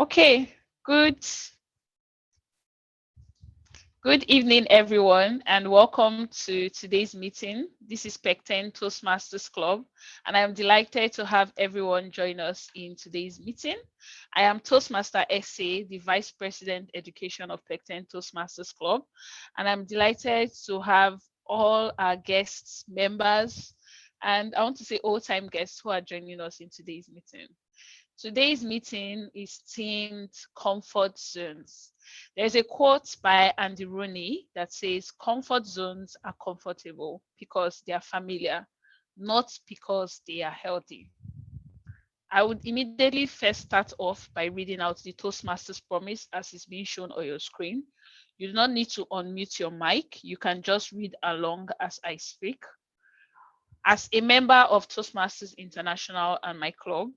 Okay, good evening, everyone, and welcome to today's meeting. This is Pecten Toastmasters Club, and I am delighted to have everyone join us in today's meeting. I am Toastmaster SA, the Vice President Education of Pecten Toastmasters Club, and I'm delighted to have all our guests, members, and I want to say all-time guests who are joining us in today's meeting. Today's meeting is themed Comfort Zones. There's a quote by Rooney that says, "Comfort zones are comfortable because they are familiar, not because they are healthy." I would immediately first start off by reading out the Toastmasters promise as is being shown on your screen. You do not need to unmute your mic. You can just read along as I speak. As a member of Toastmasters International and my club,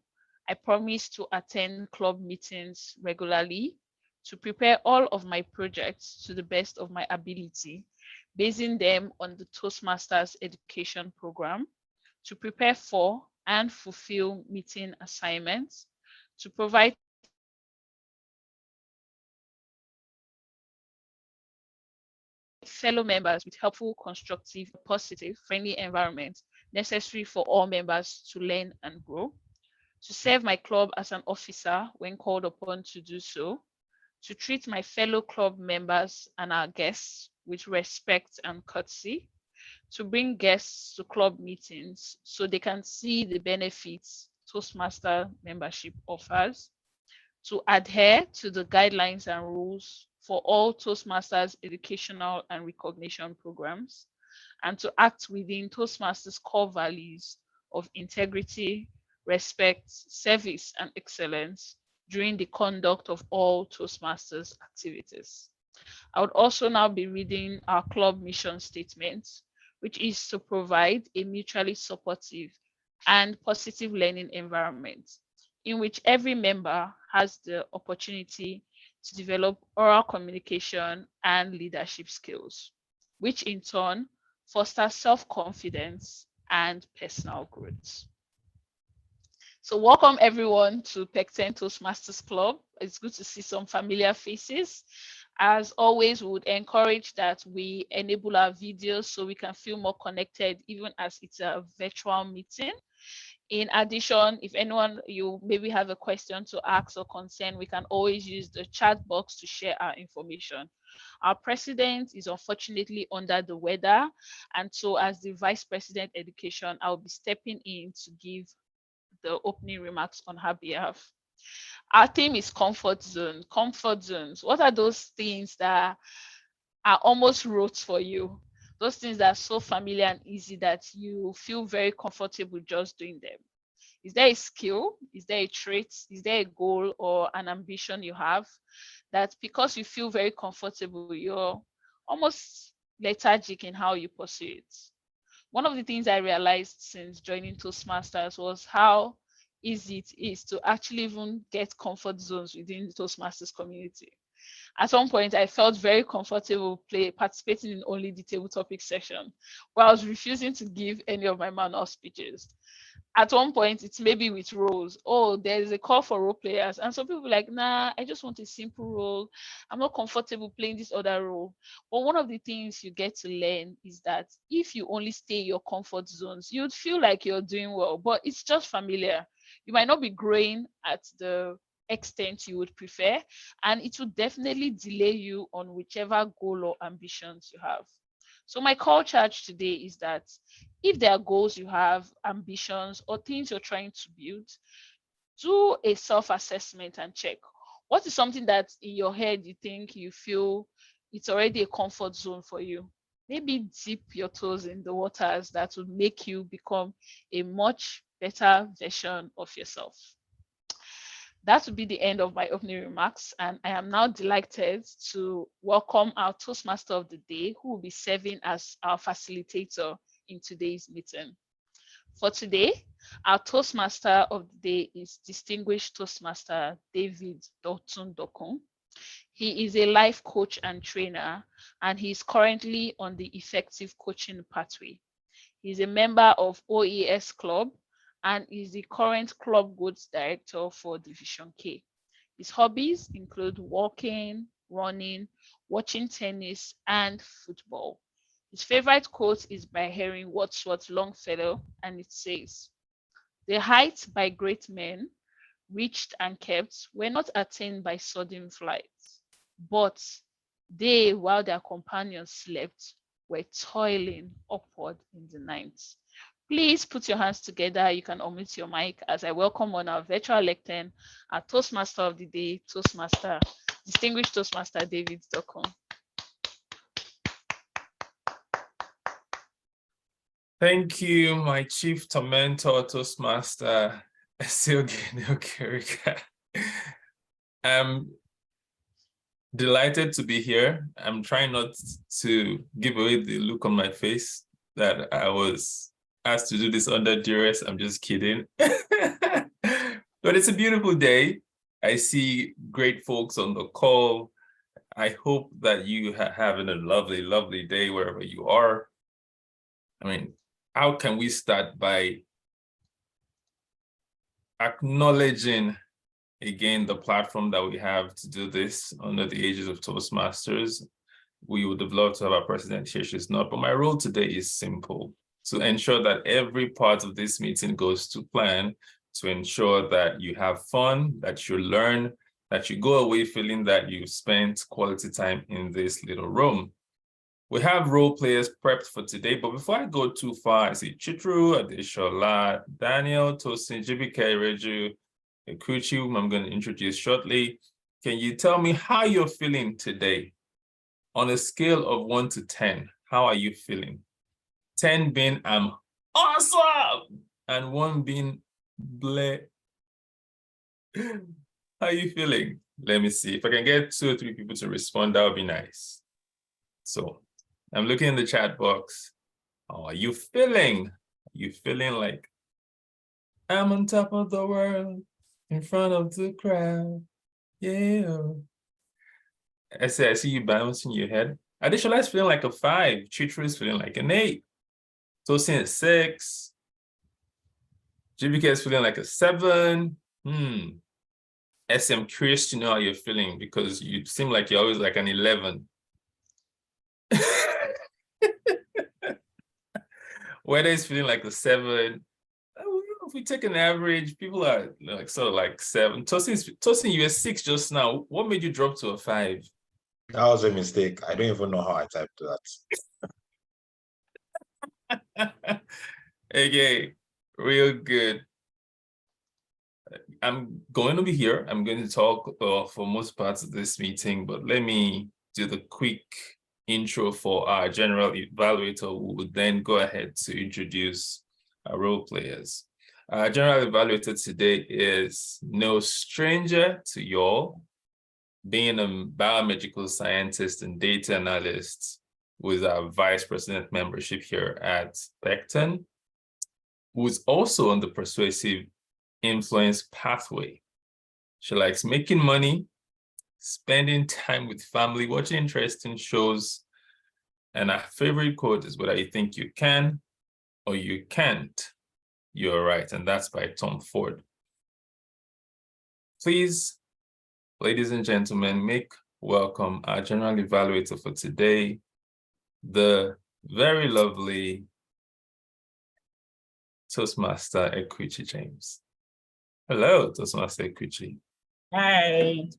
I promise to attend club meetings regularly, to prepare all of my projects to the best of my ability, basing them on the Toastmasters education program, to prepare for and fulfill meeting assignments, to provide fellow members with helpful, constructive, positive, friendly environment necessary for all members to learn and grow, to serve my club as an officer when called upon to do so, to treat my fellow club members and our guests with respect and courtesy, to bring guests to club meetings so they can see the benefits Toastmaster membership offers, to adhere to the guidelines and rules for all Toastmasters educational and recognition programs, and to act within Toastmasters core values of integrity, respect, service, and excellence during the conduct of all Toastmasters activities. I would also now be reading our club mission statement, which is to provide a mutually supportive and positive learning environment in which every member has the opportunity to develop oral communication and leadership skills, which in turn foster self-confidence and personal growth. So welcome everyone to Pecten Toastmasters Club. It's good to see some familiar faces. As always, we would encourage that we enable our videos so we can feel more connected even as it's a virtual meeting. In addition, if anyone, you maybe have a question to ask or concern, we can always use the chat box to share our information. Our president is unfortunately under the weather, and so as the vice president education, I'll be stepping in to give the opening remarks on her behalf. Our theme is comfort zone. Comfort zones. What are those things that are almost rote for you? Those things that are so familiar and easy that you feel very comfortable just doing them. Is there a skill? Is there a trait? Is there a goal or an ambition you have that because you feel very comfortable, you're almost lethargic in how you pursue it? One of the things I realized since joining Toastmasters was how easy it is to actually even get comfort zones within the Toastmasters community. At one point, I felt very comfortable participating in only the table topic session, where I was refusing to give any of my manual speeches. At one point, it's maybe with roles. Oh, there's a call for role players. And some people are like, nah, I just want a simple role. I'm not comfortable playing this other role. But one of the things you get to learn is that if you only stay in your comfort zones, you'd feel like you're doing well, but it's just familiar. You might not be growing at the extent you would prefer, and it will definitely delay you on whichever goal or ambitions you have. So my call charge today is that if there are goals you have, ambitions, or things you're trying to build, do a self-assessment and check. What is something that in your head you think you feel it's already a comfort zone for you? Maybe dip your toes in the waters that would make you become a much better version of yourself. That would be the end of my opening remarks, and I am now delighted to welcome our Toastmaster of the day, who will be serving as our facilitator in today's meeting. For today, our Toastmaster of the day is Distinguished Toastmaster David Dokun. He is a life coach and trainer, and he is currently on the effective coaching pathway. He is a member of OES Club and is the current Club Goods Director for Division K. His hobbies include walking, running, watching tennis, and football. His favorite quote is by Henry Wadsworth Longfellow, and it says, "The heights by great men, reached and kept, were not attained by sudden flight, but they, while their companions slept, were toiling upward in the night." Please put your hands together. You can unmute your mic as I welcome on our virtual lectern, our Toastmaster of the day, Toastmaster, distinguished Toastmaster David Dokun. Thank you, my chief tormentor, Toastmaster, Eseoghene Okereka. I'm delighted to be here. I'm trying not to give away the look on my face that I was asked to do this under duress. I'm just kidding. But it's a beautiful day. I see great folks on the call. I hope that you are having a lovely, lovely day wherever you are. I mean, how can we start by acknowledging again the platform that we have to do this under the aegis of Toastmasters? We would have loved to have our president here. She's not, but my role today is simple: to ensure that every part of this meeting goes to plan, to ensure that you have fun, that you learn, that you go away feeling that you spent quality time in this little room. We have role players prepped for today, but before I go too far, I see Chitru, Adeshola, Daniel, Tosin, Jibike, Reju, Ekuchi, whom I'm going to introduce shortly. Can you tell me how you're feeling today? On a scale of 1 to 10, how are you feeling? 10 being I'm awesome, and 1 being bleh. How are you feeling? Let me see. If I can get 2 or 3 people to respond, that would be nice. So I'm looking in the chat box. How are you feeling? Are you feeling like I'm on top of the world, in front of the crowd? Yeah. I see you bouncing your head. Adeshola is feeling like a 5. Chitru is feeling like an 8. Tosin is 6. Jibike is feeling like a 7. SM, I'm curious to know how you're feeling because you seem like you're always like an 11. Whether it's feeling like a 7, if we take an average, people are like sort of like 7. Tosin, you were 6 just now. What made you drop to a 5? That was a mistake. I don't even know how I typed that. Okay, real good. I'm going to be here. I'm going to talk for most parts of this meeting, but let me do the quick intro for our general evaluator, who would then go ahead to introduce our role players. Our general evaluator today is no stranger to y'all, being a biomedical scientist and data analyst with our vice president membership here at Pecten, who is also on the persuasive influence pathway. She likes making money, spending time with family, watching interesting shows, and her favorite quote is, "Whether you think you can or you can't, you're right." And that's by Tom Ford. Please, ladies and gentlemen, make welcome our general evaluator for today, the very lovely Toastmaster Ekuchi James. Hello, Toastmaster Ekuchi. Hi,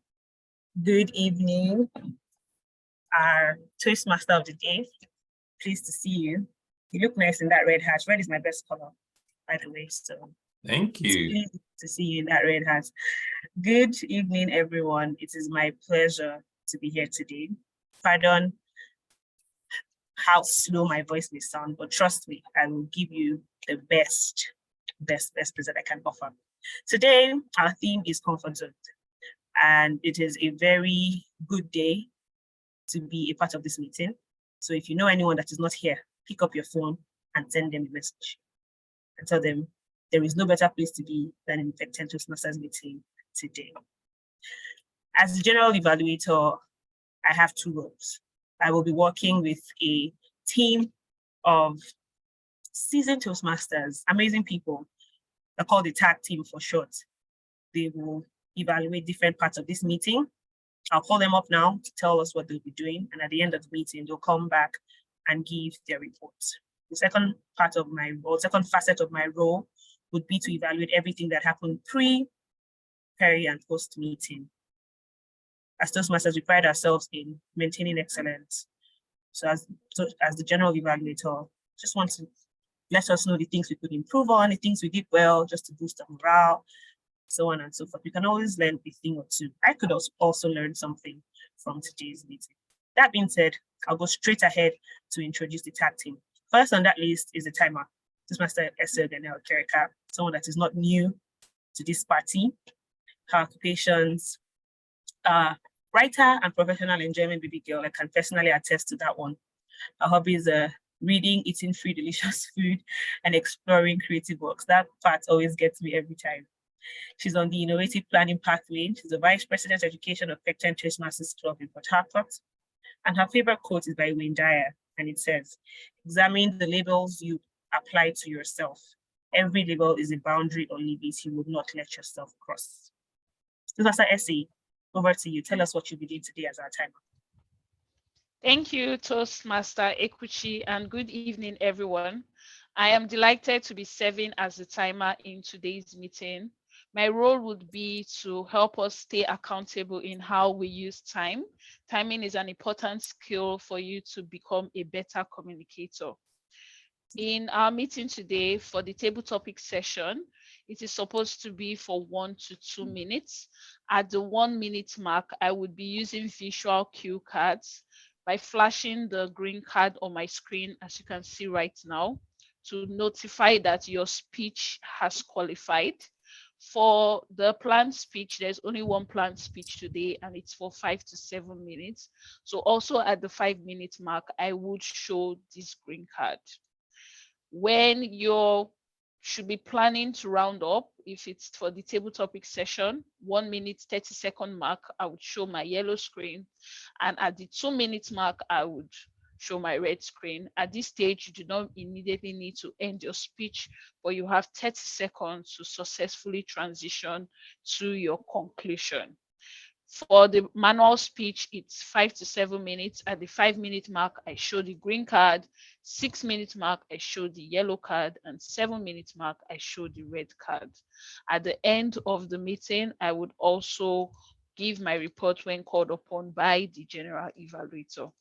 good evening, our Toastmaster of the day. Pleased to see you. You look nice in that red hat. Red is my best color, by the way, so. Thank you. Pleased to see you in that red hat. Good evening, everyone. It is my pleasure to be here today. Pardon how slow my voice may sound, but trust me, I will give you the best present I can offer. Today, our theme is comfort zone, and it is a very good day to be a part of this meeting. So if you know anyone that is not here, pick up your phone and send them a message and tell them there is no better place to be than in Pecten Toastmasters meeting today. As the general evaluator, I have 2 roles. I will be working with a team of seasoned Toastmasters, amazing people. They're called the tag team for short. They will evaluate different parts of this meeting. I'll call them up now to tell us what they'll be doing. And at the end of the meeting, they'll come back and give their reports. The second part of my role, second facet of my role would be to evaluate everything that happened pre, peri, and post meeting. As Toastmasters, we pride ourselves in maintaining excellence. So as the general evaluator, just want to let us know the things we could improve on, the things we did well, just to boost our morale, so on and so forth. You can always learn a thing or two. I could also learn something from today's meeting. That being said, I'll go straight ahead to introduce the tag team. First on that list is the timer, Toastmaster Eseoghene Okereka, someone that is not new to this party. Her occupations, writer and professional enjoyment baby girl. I can personally attest to that one. Her hobbies are reading, eating free delicious food, and exploring creative works. That part always gets me every time. She's on the innovative planning pathway. She's the vice president of education of Pecten Toastmasters Club in Port Harcourt. And her favorite quote is by Wayne Dyer, and it says, "Examine the labels you apply to yourself. Every label is a boundary or limit you would not let yourself cross." Toastmaster Essie, over to you. Tell us what you'll be doing today as our timer. Thank you, Toastmaster Ekuchi, and good evening, everyone. I am delighted to be serving as the timer in today's meeting. My role would be to help us stay accountable in how we use time. Timing is an important skill for you to become a better communicator. In our meeting today for the table topic session, it is supposed to be for 1 to 2 minutes. At the 1 minute mark, I would be using visual cue cards by flashing the green card on my screen, as you can see right now, to notify that your speech has qualified. For the planned speech, there's only one planned speech today, and it's for 5 to 7 minutes. So also at the 5 minute mark, I would show this green card. When you should be planning to round up, if it's for the table topic session, 1 minute, 30-second mark, I would show my yellow screen. And at the 2 minute mark, I would show my red screen. At this stage, you do not immediately need to end your speech, but you have 30 seconds to successfully transition to your conclusion. For the manual speech, it's 5 to 7 minutes. At the 5 minute mark, I show the green card. 6 minute mark, I show the yellow card. And 7 minute mark, I show the red card. At the end of the meeting, I would also give my report when called upon by the general evaluator.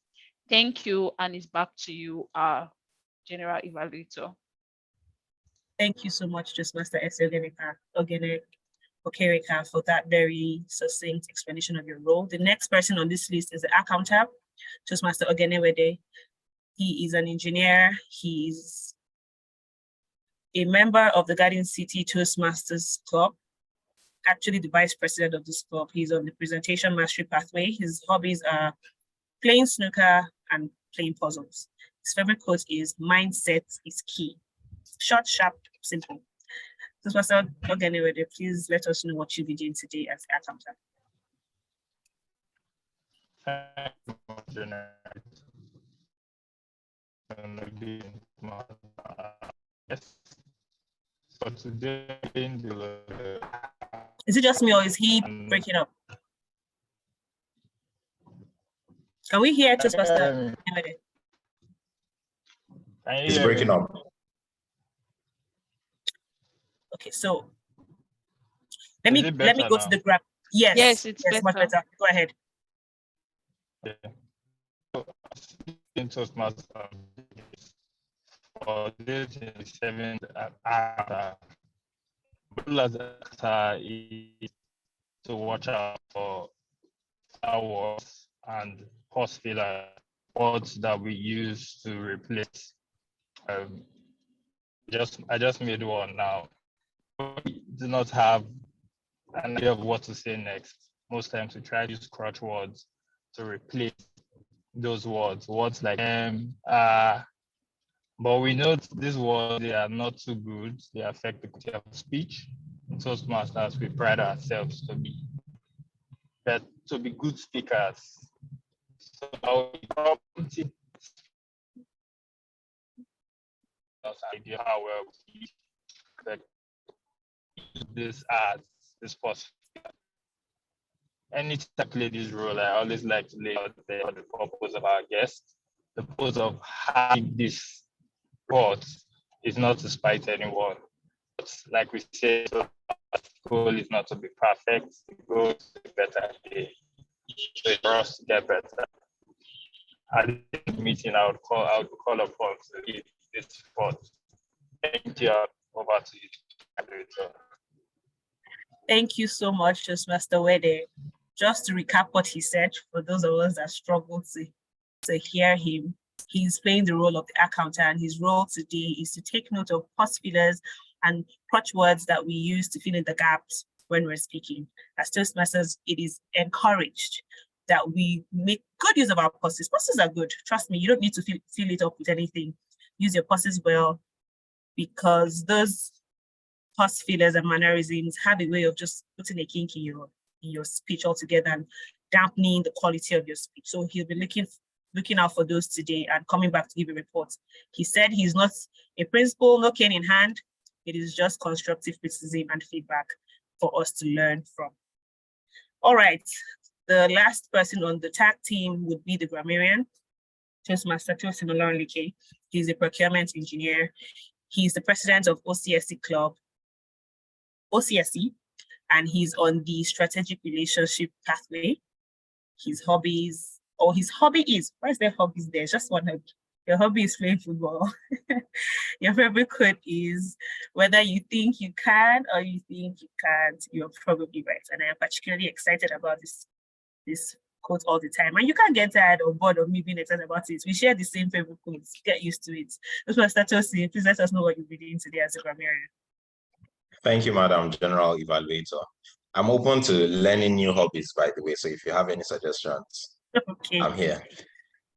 Thank you, and it's back to you, our general evaluator. Thank you so much, Toastmaster Eseoghene Okereka, for that very succinct explanation of your role. The next person on this list is the accountant, Toastmaster Ogenewede. He is an engineer. He's a member of the Garden City Toastmasters Club, actually the vice president of this club. He's on the presentation mastery pathway. His hobbies are playing snooker and playing puzzles. His favorite quote is, "Mindset is key." Short, sharp, simple. Toastmaster Ogenewede, please let us know what you'll be doing today as accountant. Yes. So today, is it just me or is he breaking up? Can we hear Toastmaster Ogenewede? It's breaking up. Okay, so let me go to the graph. Yes, it's much better. Go ahead. Yeah. So, in Toastmasters, for this 7th after, is to watch out for words and pause filler words that we use to replace. I just made one now. We do not have an idea of what to say next. Most times we try to use crutch words to replace those words like but we know these words, they are not too good. They affect the quality of speech. In Toastmasters, we pride ourselves to be good speakers. So our idea how well we use this as this possible. anytime I play this role, I always like to lay out the purpose of our guest. The purpose of having this sport is not to spite anyone. But like we said, the goal is not to be perfect. The goal is to be better day. So for us to get better. At the meeting, I would call upon to lead this sport. Thank you. Over to you. Thank you so much, Toastmaster Wede. Just to recap what he said, for those of us that struggle to hear him, he's playing the role of the accountant. His role today is to take note of pause fillers and crutch words that we use to fill in the gaps when we're speaking. As Toastmasters, it is encouraged that we make good use of our pauses. Pauses are good. Trust me, you don't need to fill it up with anything. Use your pauses well, because those pause fillers and mannerisms have a way of just putting a kink in your speech altogether and dampening the quality of your speech. So he'll be looking out for those today and coming back to give a report. He said he's not a principal, no cane in hand. It is just constructive criticism and feedback for us to learn from. All right, the last person on the tag team would be the grammarian, Toastmaster Tosin Olorunlike. He's a procurement engineer. He's the president of OCSE Club, OCSE, and he's on the strategic relationship pathway. His hobby is, why is there hobbies there? Just one hobby. Your hobby is playing football. Your favorite quote is, whether you think you can or you think you can't, you're probably right. And I am particularly excited about this quote all the time. And you can't get tired or bored of me being excited about it. We share the same favorite quotes. Get used to it. Toastmaster Tosin, please let us know what you'll be doing today as a grammarian. Thank you, Madam General Evaluator. I'm open to learning new hobbies, by the way, so if you have any suggestions, Okay. I'm here.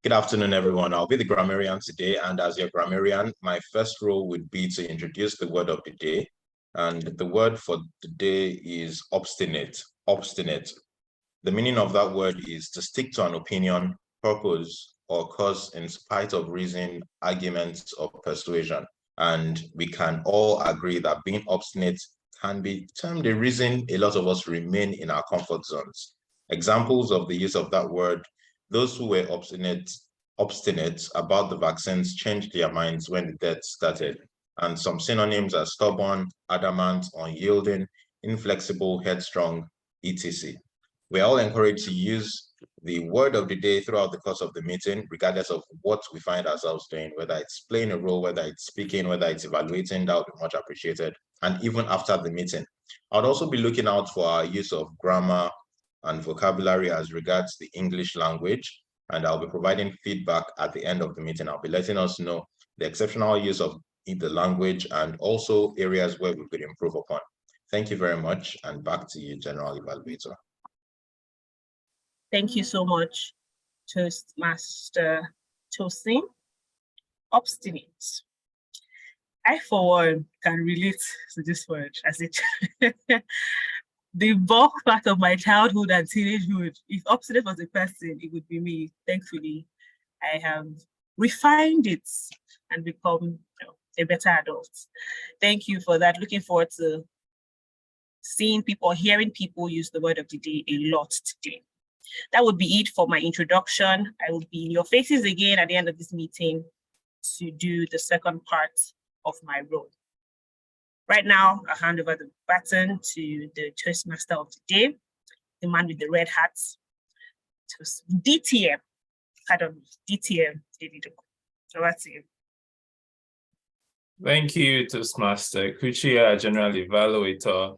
Good afternoon, everyone. I'll be the grammarian today, and as your grammarian, my first role would be to introduce the word of the day. And the word for the day is obstinate. Obstinate. The meaning of that word is to stick to an opinion, purpose, or cause in spite of reason, arguments, or persuasion. And we can all agree that being obstinate can be termed the reason a lot of us remain in our comfort zones. Examples of the use of that word: those who were obstinate about the vaccines changed their minds when the death started. And some synonyms are stubborn, adamant, unyielding, inflexible, headstrong, etc. We're all encouraged to use the word of the day throughout the course of the meeting, regardless of what we find ourselves doing, whether it's playing a role, whether it's speaking, whether it's evaluating. That would be much appreciated. And even after the meeting, I'd also be looking out for our use of grammar and vocabulary as regards the English language. And I'll be providing feedback at the end of the meeting. I'll be letting us know the exceptional use of the language and also areas where we could improve upon. Thank you very much. And back to you, General Evaluator. Thank you so much, Toastmaster Tosin. Obstinate. I, for one, can relate to this word as a the bulk part of my childhood and teenagehood. If obstinate was a person, it would be me. Thankfully, I have refined it and become a better adult. Thank you for that. Looking forward to seeing people, hearing people use the word of the day a lot today. That would be it for my introduction. I will be in your faces again at the end of this meeting to do the second part of my role. Right now, I'll hand over the baton to the Toastmaster of the day, the man with the red hat, DTM, David. Over to you. Thank you, Toastmaster. Kuchia, General Evaluator.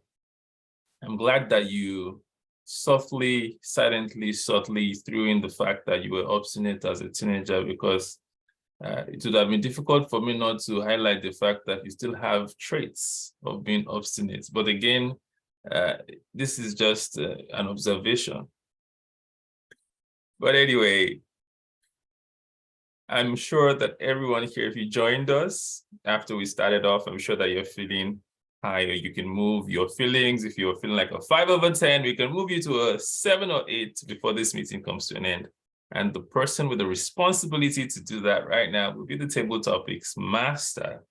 I'm glad that you softly, silently, subtly threw in the fact that you were obstinate as a teenager, because it would have been difficult for me not to highlight the fact that you still have traits of being obstinate. But again, this is just an observation. But anyway, I'm sure that everyone here, if you joined us after we started off, I'm sure that you're feeling high, or you can move your feelings. If you're feeling like a 5 over 10, we can move you to a 7 or 8 before this meeting comes to an end. And the person with the responsibility to do that right now will be the table topics master,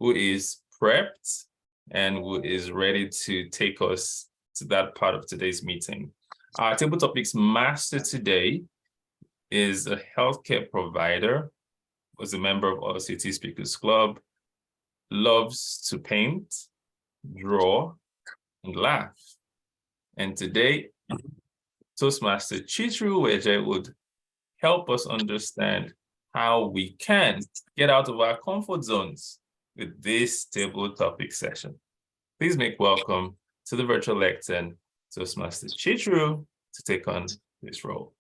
who is prepped and who is ready to take us to that part of today's meeting. Our table topics master today is a healthcare provider, was a member of OCT Speakers Club, loves to paint, draw, and laugh. And today, Toastmaster Chitru Weje would help us understand how we can get out of our comfort zones with this table topic session. Please make welcome to the virtual lectern, Toastmaster Chitru, to take on this role.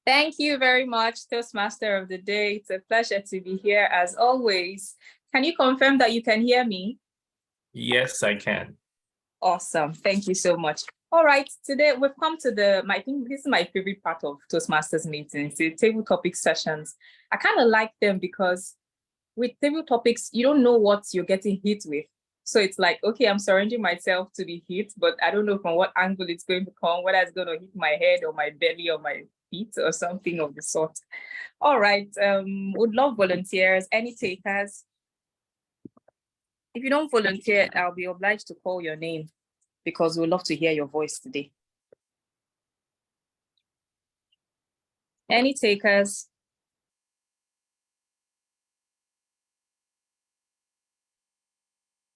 Thank you very much, Toastmaster of the Day. It's a pleasure to be here as always. Can you confirm that you can hear me? Yes, I can. Awesome. Thank you so much. All right, today we've come to I think this is my favorite part of Toastmasters meetings, the table topic sessions. I kind of like them because with table topics, you don't know what you're getting hit with. So it's like, okay, I'm surrendering myself to be hit, but I don't know from what angle it's going to come, whether it's going to hit my head or my belly or my feet or something of the sort. All right, would love volunteers, any takers? If you don't volunteer, I'll be obliged to call your name because we'd love to hear your voice today. Any takers?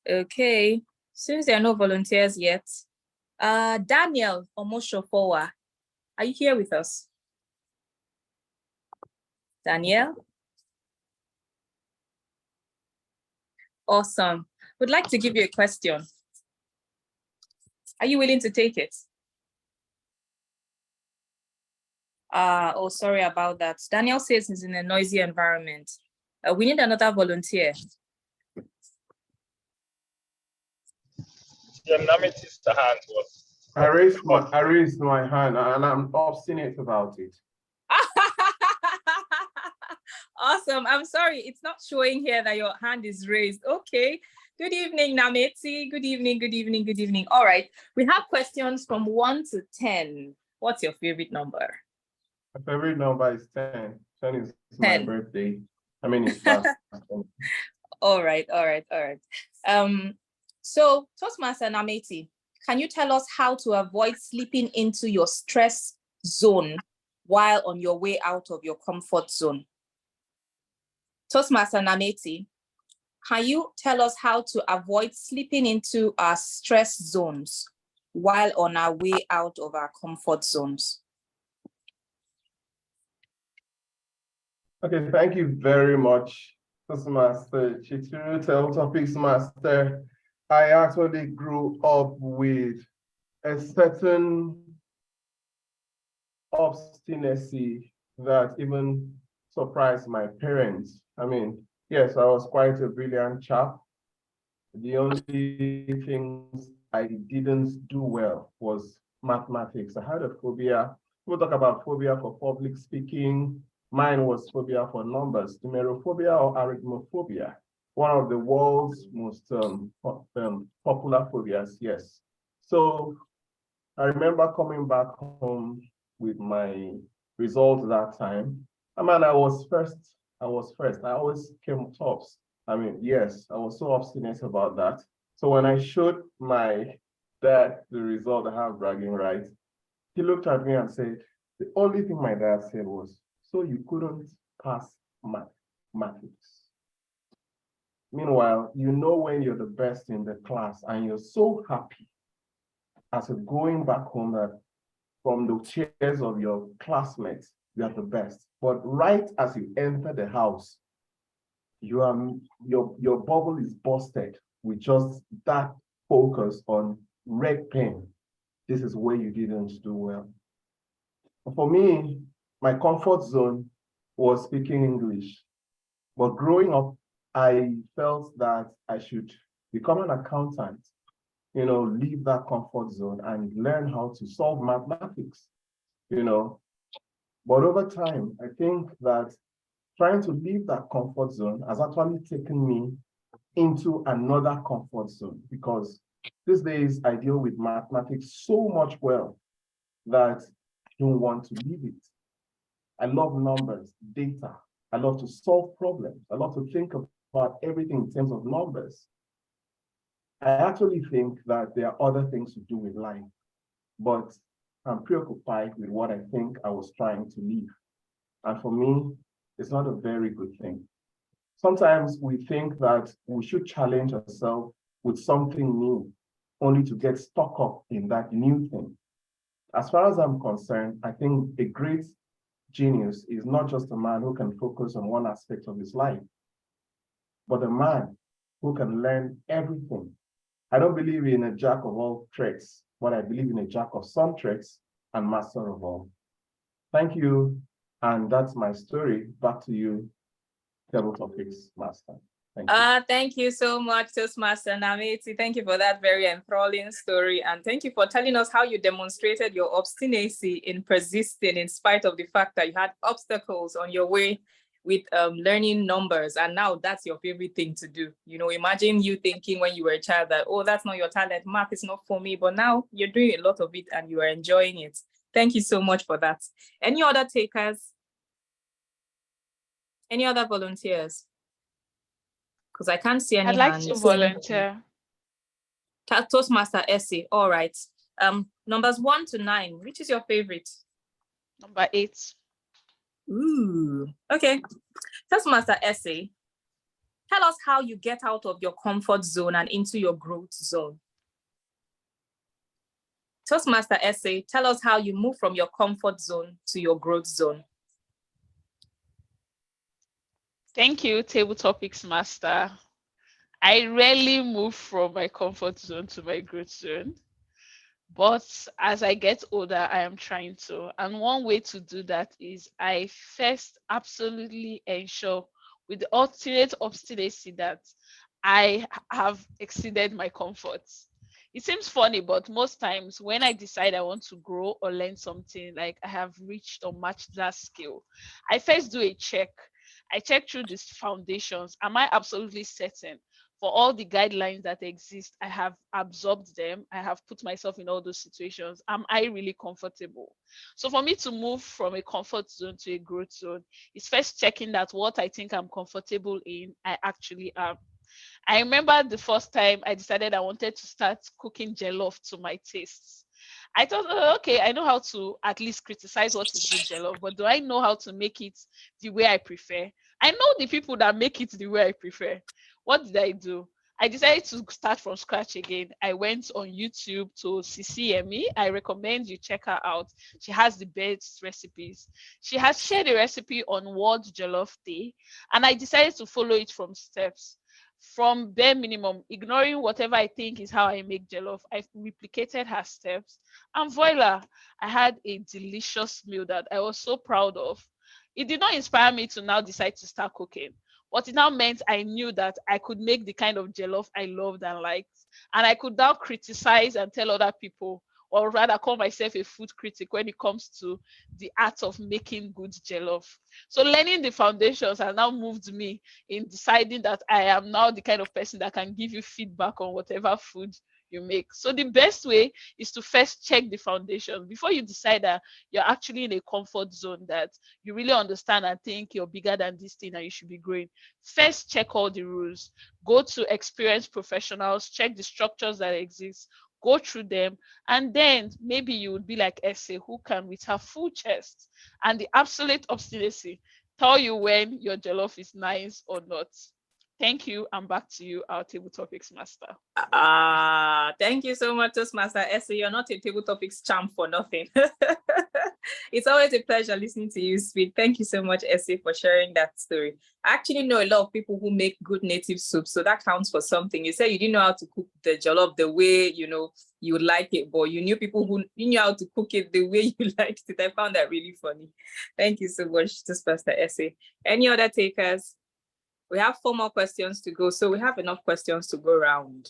Okay, since there are no volunteers yet, Daniel Omoshofowa, are you here with us? Daniel? Awesome. Would like to give you a question. Are you willing to take it? Oh, sorry about that. Daniel says he's in a noisy environment. We need another volunteer. Your Nami's hand was. I raised my hand and I'm obstinate about it. Awesome. I'm sorry, it's not showing here that your hand is raised. Okay. Good evening, Nameti. Good evening, good evening, good evening. All right. We have questions from 1 to 10. What's your favorite number? My favorite number is 10. 10 is 10. my birthday. I mean, it's fast. All right. So Toastmaster Nameti, can you tell us how to avoid slipping into your stress zone while on your way out of your comfort zone? Toastmaster Nameti, can you tell us how to avoid slipping into our stress zones while on our way out of our comfort zones? Okay, thank you very much, Toastmaster Chitru, Table Topics Master. I actually grew up with a certain obstinacy that even surprised my parents. I mean, yes, I was quite a brilliant chap. The only things I didn't do well was mathematics. I had a phobia. We'll talk about phobia for public speaking. Mine was phobia for numbers, numerophobia or arithmophobia. One of the world's most popular phobias, yes. So I remember coming back home with my results that time. I mean, I was first. I always came tops. I mean, yes, I was so obstinate about that. So when I showed my dad the result, I have bragging rights, he looked at me and said, the only thing my dad said was, so you couldn't pass mathematics. Meanwhile, you know when you're the best in the class and you're so happy as a going back home that from the cheers of your classmates, you are the best. But right as you enter the house, your bubble is busted with just that focus on red pen. This is where you didn't do well. For me, my comfort zone was speaking English. But growing up, I felt that I should become an accountant, leave that comfort zone and learn how to solve mathematics, But over time, I think that trying to leave that comfort zone has actually taken me into another comfort zone because these days I deal with mathematics so much well that I don't want to leave it. I love numbers, data. I love to solve problems. I love to think about everything in terms of numbers. I actually think that there are other things to do with life but I'm preoccupied with what I think I was trying to leave. And for me, it's not a very good thing. Sometimes we think that we should challenge ourselves with something new, only to get stuck up in that new thing. As far as I'm concerned, I think a great genius is not just a man who can focus on one aspect of his life, but a man who can learn everything. I don't believe in a jack of all trades, but I believe in a jack of some trades and master of all. Thank you. And that's my story. Back to you, Table Topics Master. Thank you. Thank you so much, Toastmaster Nameti. Thank you for that very enthralling story. And thank you for telling us how you demonstrated your obstinacy in persisting in spite of the fact that you had obstacles on your way with learning numbers. And now that's your favorite thing to do. You know, imagine you thinking when you were a child that, oh, that's not your talent, math is not for me. But now you're doing a lot of it and you are enjoying it. Thank you so much for that. Any other takers? Any other volunteers? Because I can't see any I'd like hands. to volunteer. Toastmaster essay. All right. Numbers 1 to 9. Which is your favorite? Number 8. Ooh. Okay. Toastmaster essay. Tell us how you get out of your comfort zone and into your growth zone. Toastmaster essay. Tell us how you move from your comfort zone to your growth zone. Thank you, Table Topics Master. I rarely move from my comfort zone to my growth zone. But as I get older, I am trying to. And one way to do that is I first absolutely ensure with the ultimate obstinacy that I have exceeded my comforts. It seems funny, but most times when I decide I want to grow or learn something, like I have reached or matched that skill, I first do a check. I check through these foundations. Am I absolutely certain for all the guidelines that exist? I have absorbed them. I have put myself in all those situations. Am I really comfortable? So for me to move from a comfort zone to a growth zone is first checking that what I think I'm comfortable in, I actually am. I remember the first time I decided I wanted to start cooking jollof to my tastes. I thought, oh, okay, I know how to at least criticize what is good jollof, but do I know how to make it the way I prefer? I know the people that make it the way I prefer. What did I do? I decided to start from scratch again. I went on YouTube to CCME. I recommend you check her out. She has the best recipes. She has shared a recipe on World Jollof Day, and I decided to follow it from steps. From bare minimum, ignoring whatever I think is how I make jollof, I replicated her steps, and voila, I had a delicious meal that I was so proud of. It did not inspire me to now decide to start cooking, but it now meant I knew that I could make the kind of jollof I loved and liked, and I could now criticize and tell other people, or rather call myself a food critic when it comes to the art of making good jollof. So learning the foundations has now moved me in deciding that I am now the kind of person that can give you feedback on whatever food you make. So the best way is to first check the foundation before you decide that you're actually in a comfort zone, that you really understand and think you're bigger than this thing and you should be growing. First, check all the rules. Go to experienced professionals, check the structures that exist, go through them, and then maybe you would be like Essay, who can, with her full chest and the absolute obstinacy, tell you when your jollof is nice or not. Thank you, and back to you, our Table Topics Master. Thank you so much, Toastmaster Essay. You're not a Table Topics champ for nothing. It's always a pleasure listening to you speak. Thank you so much, Essay, for sharing that story. I actually know a lot of people who make good native soup, so that counts for something. You said you didn't know how to cook the jollof the way you would like it, but you knew people who knew how to cook it the way you liked it. I found that really funny. Thank you so much, Toastmaster Essay. Any other takers? We have 4 more questions to go, so we have enough questions to go around.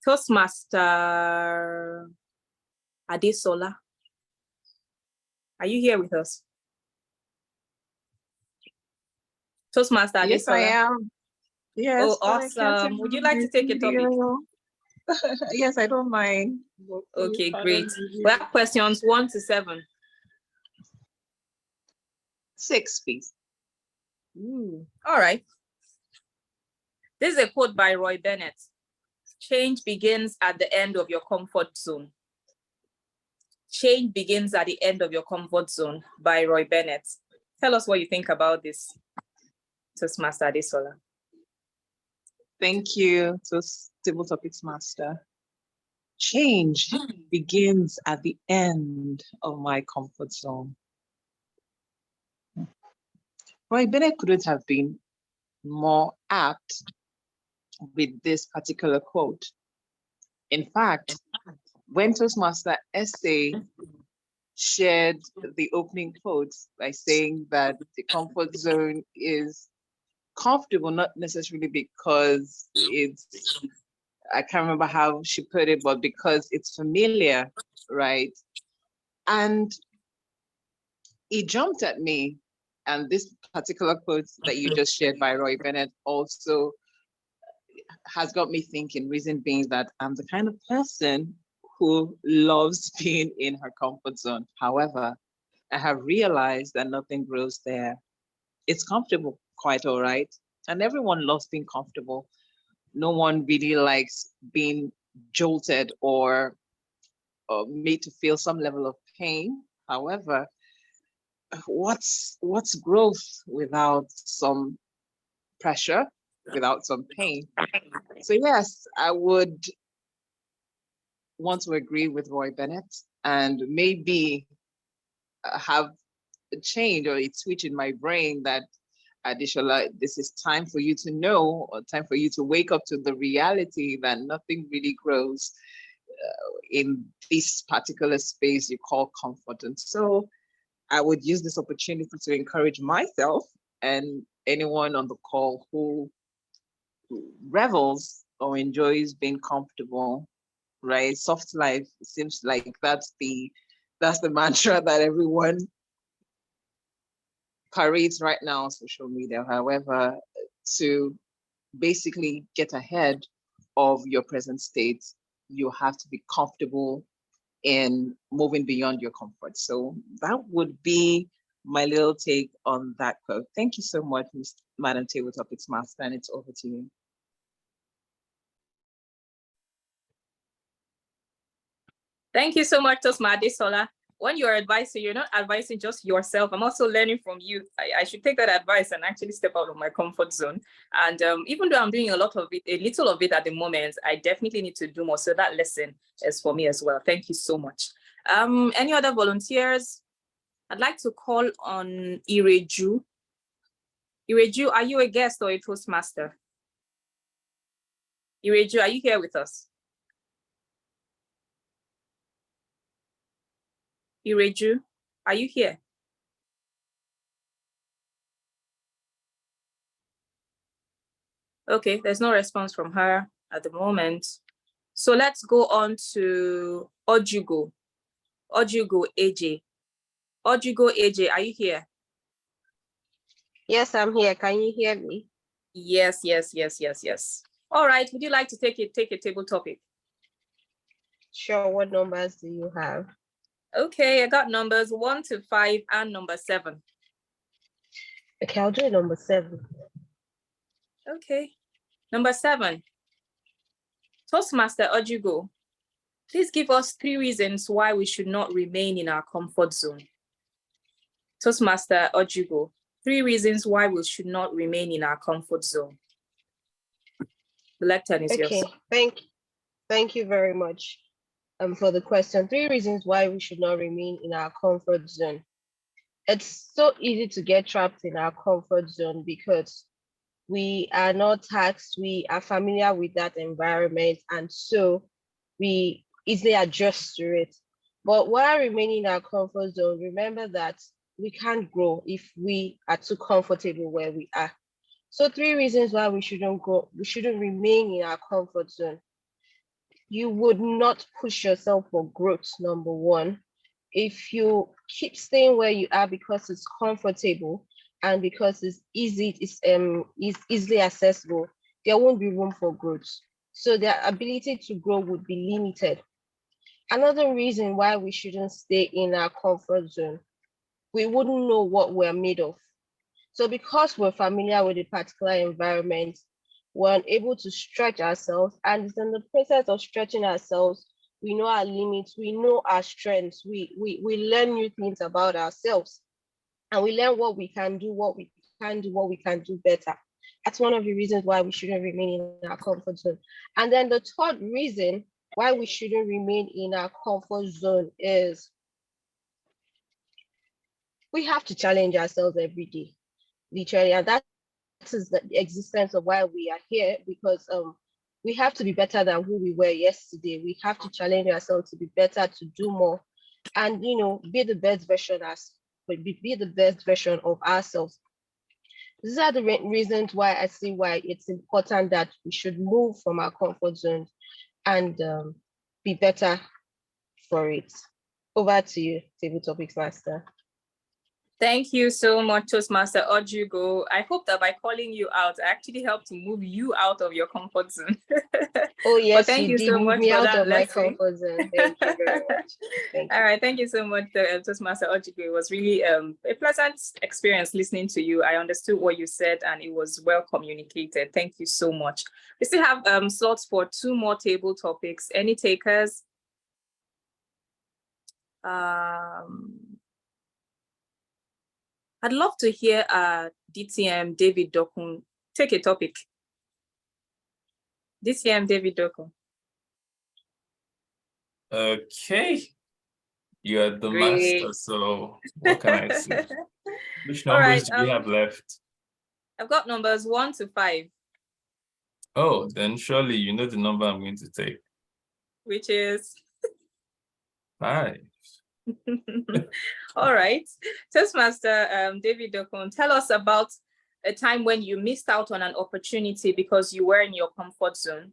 Toastmaster Adesola, are you here with us? Toastmaster Adesola? Yes, I am. Yes. Oh, awesome. Would you like to take a topic? Yes, I don't mind. Okay, great. We have questions 1 to 7. 6, please. All right. This is a quote by Roy Bennett. Change begins at the end of your comfort zone. Change begins at the end of your comfort zone by Roy Bennett. Tell us what you think about this, Toastmaster Adesola. Thank you, Table Topics Master. Change begins at the end of my comfort zone. Roy Bennett couldn't have been more apt with this particular quote. In fact, when Toastmaster Essay shared the opening quotes by saying that the comfort zone is comfortable, not necessarily because it's, I can't remember how she put it, but because it's familiar, right? And it jumped at me. And this particular quote that you just shared by Roy Bennett also has got me thinking, reason being that I'm the kind of person who loves being in her comfort zone. However, I have realized that nothing grows there. It's comfortable, quite all right. And everyone loves being comfortable. No one really likes being jolted or made to feel some level of pain. However, what's growth without some pressure, without some pain? So yes, I would want to agree with Roy Bennett and maybe have a change or a switch in my brain that, Adeshola, this is time for you to know, or time for you to wake up to the reality that nothing really grows in this particular space you call comfort. And so I would use this opportunity to encourage myself and anyone on the call who revels or enjoys being comfortable, right? Soft life, it seems like that's the mantra that everyone parades right now on social media. However, to basically get ahead of your present state, you have to be comfortable in moving beyond your comfort. So that would be my little take on that quote. Thank you so much, Madam Table Topics Master, and it's over to you. Thank you so much, Toastmaster Adesola. When you're advising, you're not advising just yourself. I'm also learning from you. I should take that advice and actually step out of my comfort zone. And even though I'm doing a little of it at the moment, I definitely need to do more. So that lesson is for me as well. Thank you so much. Any other volunteers? I'd like to call on Ireju. Ireju, are you a guest or a Toastmaster? Ireju, are you here with us? Ireju, are you here? Okay, there's no response from her at the moment. So let's go on to Ojugo. Ojugo AJ. Ojugo AJ, are you here? Yes, I'm here. Can you hear me? Yes. All right, would you like to take a table topic? Sure, what numbers do you have? Okay, I got numbers 1 to 5 and number 7. Okay, I'll do number 7. Okay, number 7. Toastmaster Ojugo, please give us 3 reasons why we should not remain in our comfort zone. Toastmaster Ojugo, 3 reasons why we should not remain in our comfort zone. The lectern is yours. Okay, thank you very much for the question. 3 reasons why we should not remain in our comfort zone. It's so easy to get trapped in our comfort zone because we are not taxed, we are familiar with that environment, and so we easily adjust to it. But while remaining in our comfort zone, remember that we can't grow if we are too comfortable where we are. So 3 reasons why we shouldn't remain in our comfort zone. You would not push yourself for growth, number 1. If you keep staying where you are because it's comfortable and because it's easy, it's easily accessible, there won't be room for growth. So their ability to grow would be limited. Another reason why we shouldn't stay in our comfort zone, we wouldn't know what we're made of. So because we're familiar with a particular environment, we're unable to stretch ourselves, and it's in the process of stretching ourselves, we know our limits, we know our strengths, we learn new things about ourselves, and we learn what we can do, what we can do, what we can do better. That's one of the reasons why we shouldn't remain in our comfort zone. And then the third reason why we shouldn't remain in our comfort zone is we have to challenge ourselves every day, literally. And that is the existence of why we are here, because we have to be better than who we were yesterday. We have to challenge ourselves to be better, to do more, and be the best version be the best version of ourselves. These are the reasons why I see why it's important that we should move from our comfort zone and be better for it. Over to you, Table Topics Master. Thank you so much, Toastmaster Ojugo. I hope that by calling you out, I actually helped to move you out of your comfort zone. Oh, yes, thank you did so move much me for out that of my lesson. comfort zone. Thank you very much. Thank you. All right, thank you so much, Toastmaster Ojugo. It was really a pleasant experience listening to you. I understood what you said and it was well communicated. Thank you so much. We still have slots for 2 more table topics. Any takers? I'd love to hear DTM David Dokun take a topic. DTM David Dokun. Okay. You're the Great. master, so what can I say? Which All numbers right, do we have left? I've got numbers 1 to 5. Oh, then surely you know the number I'm going to take. Which is? 5. All right. Toastmaster David Dokun, tell us about a time when you missed out on an opportunity because you were in your comfort zone.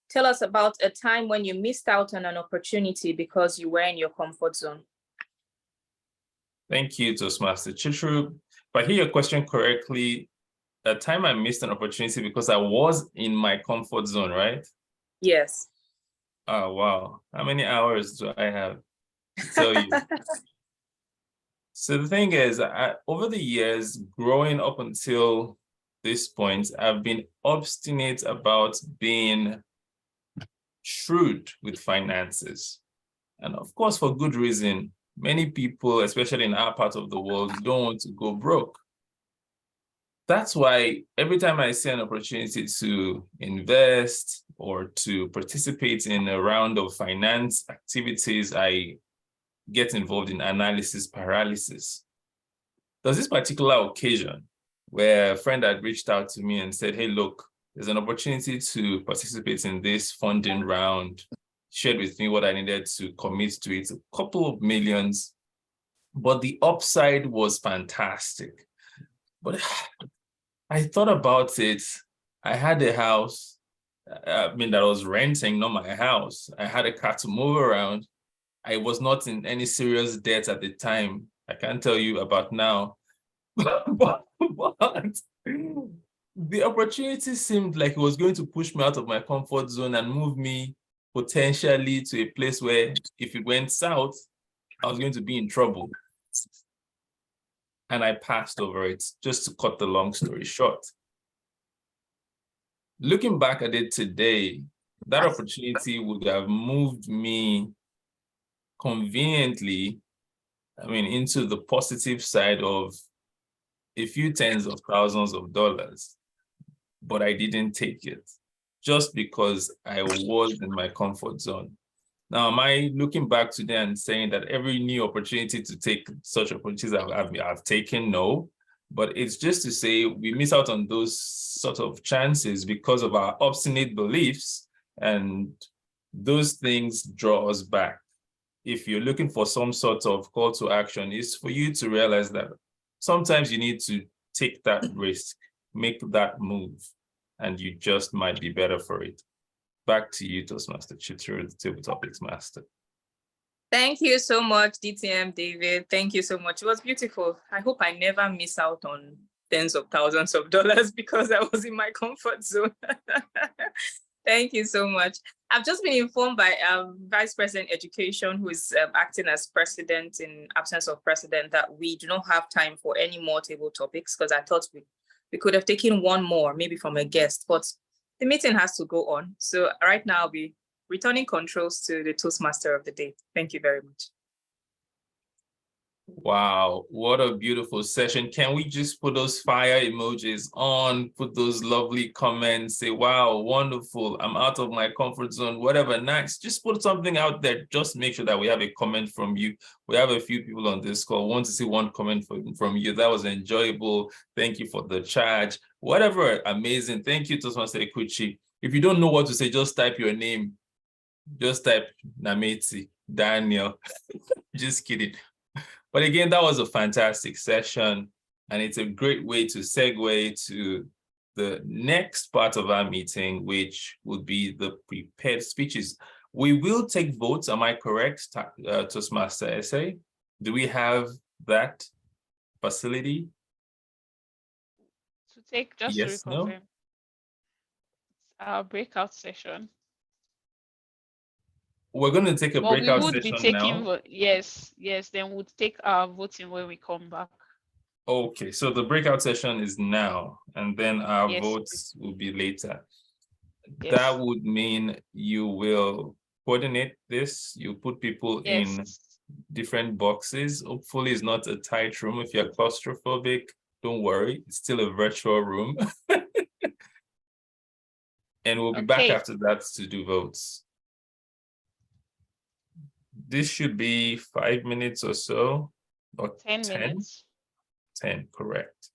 Tell us about a time when you missed out on an opportunity because you were in your comfort zone. Thank you, Toastmaster Chitru. If I hear your question correctly, a time I missed an opportunity because I was in my comfort zone, right? Yes. Oh, wow. How many hours do I have to tell you? So the thing is, over the years, growing up until this point, I've been obstinate about being shrewd with finances. And of course, for good reason. Many people, especially in our part of the world, don't want to go broke. That's why every time I see an opportunity to invest or to participate in a round of finance activities, I get involved in analysis paralysis. There's this particular occasion where a friend had reached out to me and said, hey, look, there's an opportunity to participate in this funding round, shared with me what I needed to commit to it, a couple of millions, but the upside was fantastic. But I thought about it. I had a house, that I was renting, not my house. I had a car to move around. I was not in any serious debt at the time. I can't tell you about now. but the opportunity seemed like it was going to push me out of my comfort zone and move me potentially to a place where if it went south, I was going to be in trouble. And I passed over it, just to cut the long story short. Looking back at it today, that opportunity would have moved me conveniently, into the positive side of a few tens of thousands of dollars, but I didn't take it just because I was in my comfort zone. Now, am I looking back today and saying that every new opportunity to take such opportunities I've taken? No, but it's just to say we miss out on those sort of chances because of our obstinate beliefs, and those things draw us back. If you're looking for some sort of call to action, is for you to realize that sometimes you need to take that risk, make that move, and you just might be better for it. Back to you, Toastmaster Chitru, the Table Topics Master. Thank you so much, DTM David. Thank you so much. It was beautiful. I hope I never miss out on tens of thousands of dollars because I was in my comfort zone. Thank you so much. I've just been informed by Vice President Education, who is acting as president in absence of president, that we do not have time for any more table topics, because I thought we could have taken one more, maybe from a guest, but the meeting has to go on. So right now I'll be returning controls to the Toastmaster of the day. Thank you very much. Wow, what a beautiful session. Can we just put those fire emojis on, put those lovely comments, say, wow, wonderful, I'm out of my comfort zone, whatever, nice. Just put something out there. Just make sure that we have a comment from you. We have a few people on this call. Want to see one comment from you. That was enjoyable. Thank you for the charge. Whatever, amazing. Thank you, Toastmaster Ekuchi. If you don't know what to say, just type your name. Just type Nameti, Daniel. Just kidding. But again, that was a fantastic session, and it's a great way to segue to the next part of our meeting, which would be the prepared speeches. We will take votes, am I correct, Toastmaster Essay? Do we have that facility? To take, just Yes, to no? reconfirm, it's our breakout session. We're going to take a But we breakout would be session taking, now. yes, then we'll take our voting when we come back. Okay, so the breakout session is now, and then our Yes, votes will be later. yes, That would mean you will coordinate this. You put people in yes. different boxes. Hopefully it's not a tight room. If you're claustrophobic, don't worry, it's still a virtual room. And we'll be back Okay. after that to do votes. This should be 5 minutes or so, or 10 minutes. 10, correct.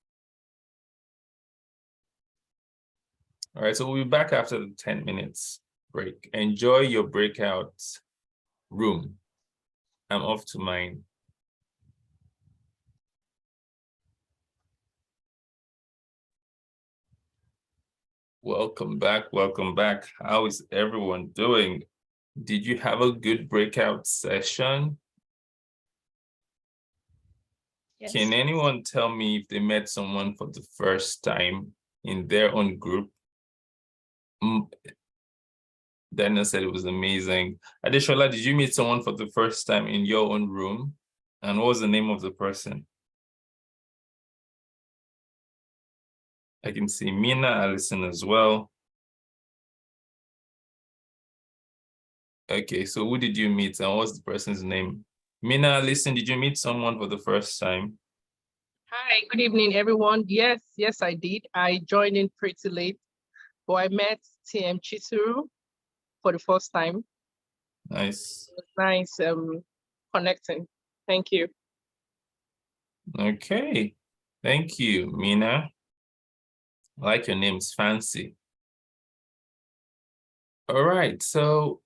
All right, so we'll be back after the 10 minutes break. Enjoy your breakout room. I'm off to mine. Welcome back, welcome back. How is everyone doing? Did you have a good breakout session? Yes. Can anyone tell me if they met someone for the first time in their own group? Daniel said it was amazing. Adeshola, did you meet someone for the first time in your own room? And what was the name of the person? I can see Mina, Allison as well. Okay, so who did you meet and what's the person's name? Mina, listen, did you meet someone for the first time? Hi, good evening, everyone. Yes, I did. I joined in pretty late, but I met TM Chituru for the first time. Nice. It was nice connecting. Thank you. Okay, thank you, Mina. I like your name, it's fancy. All right, so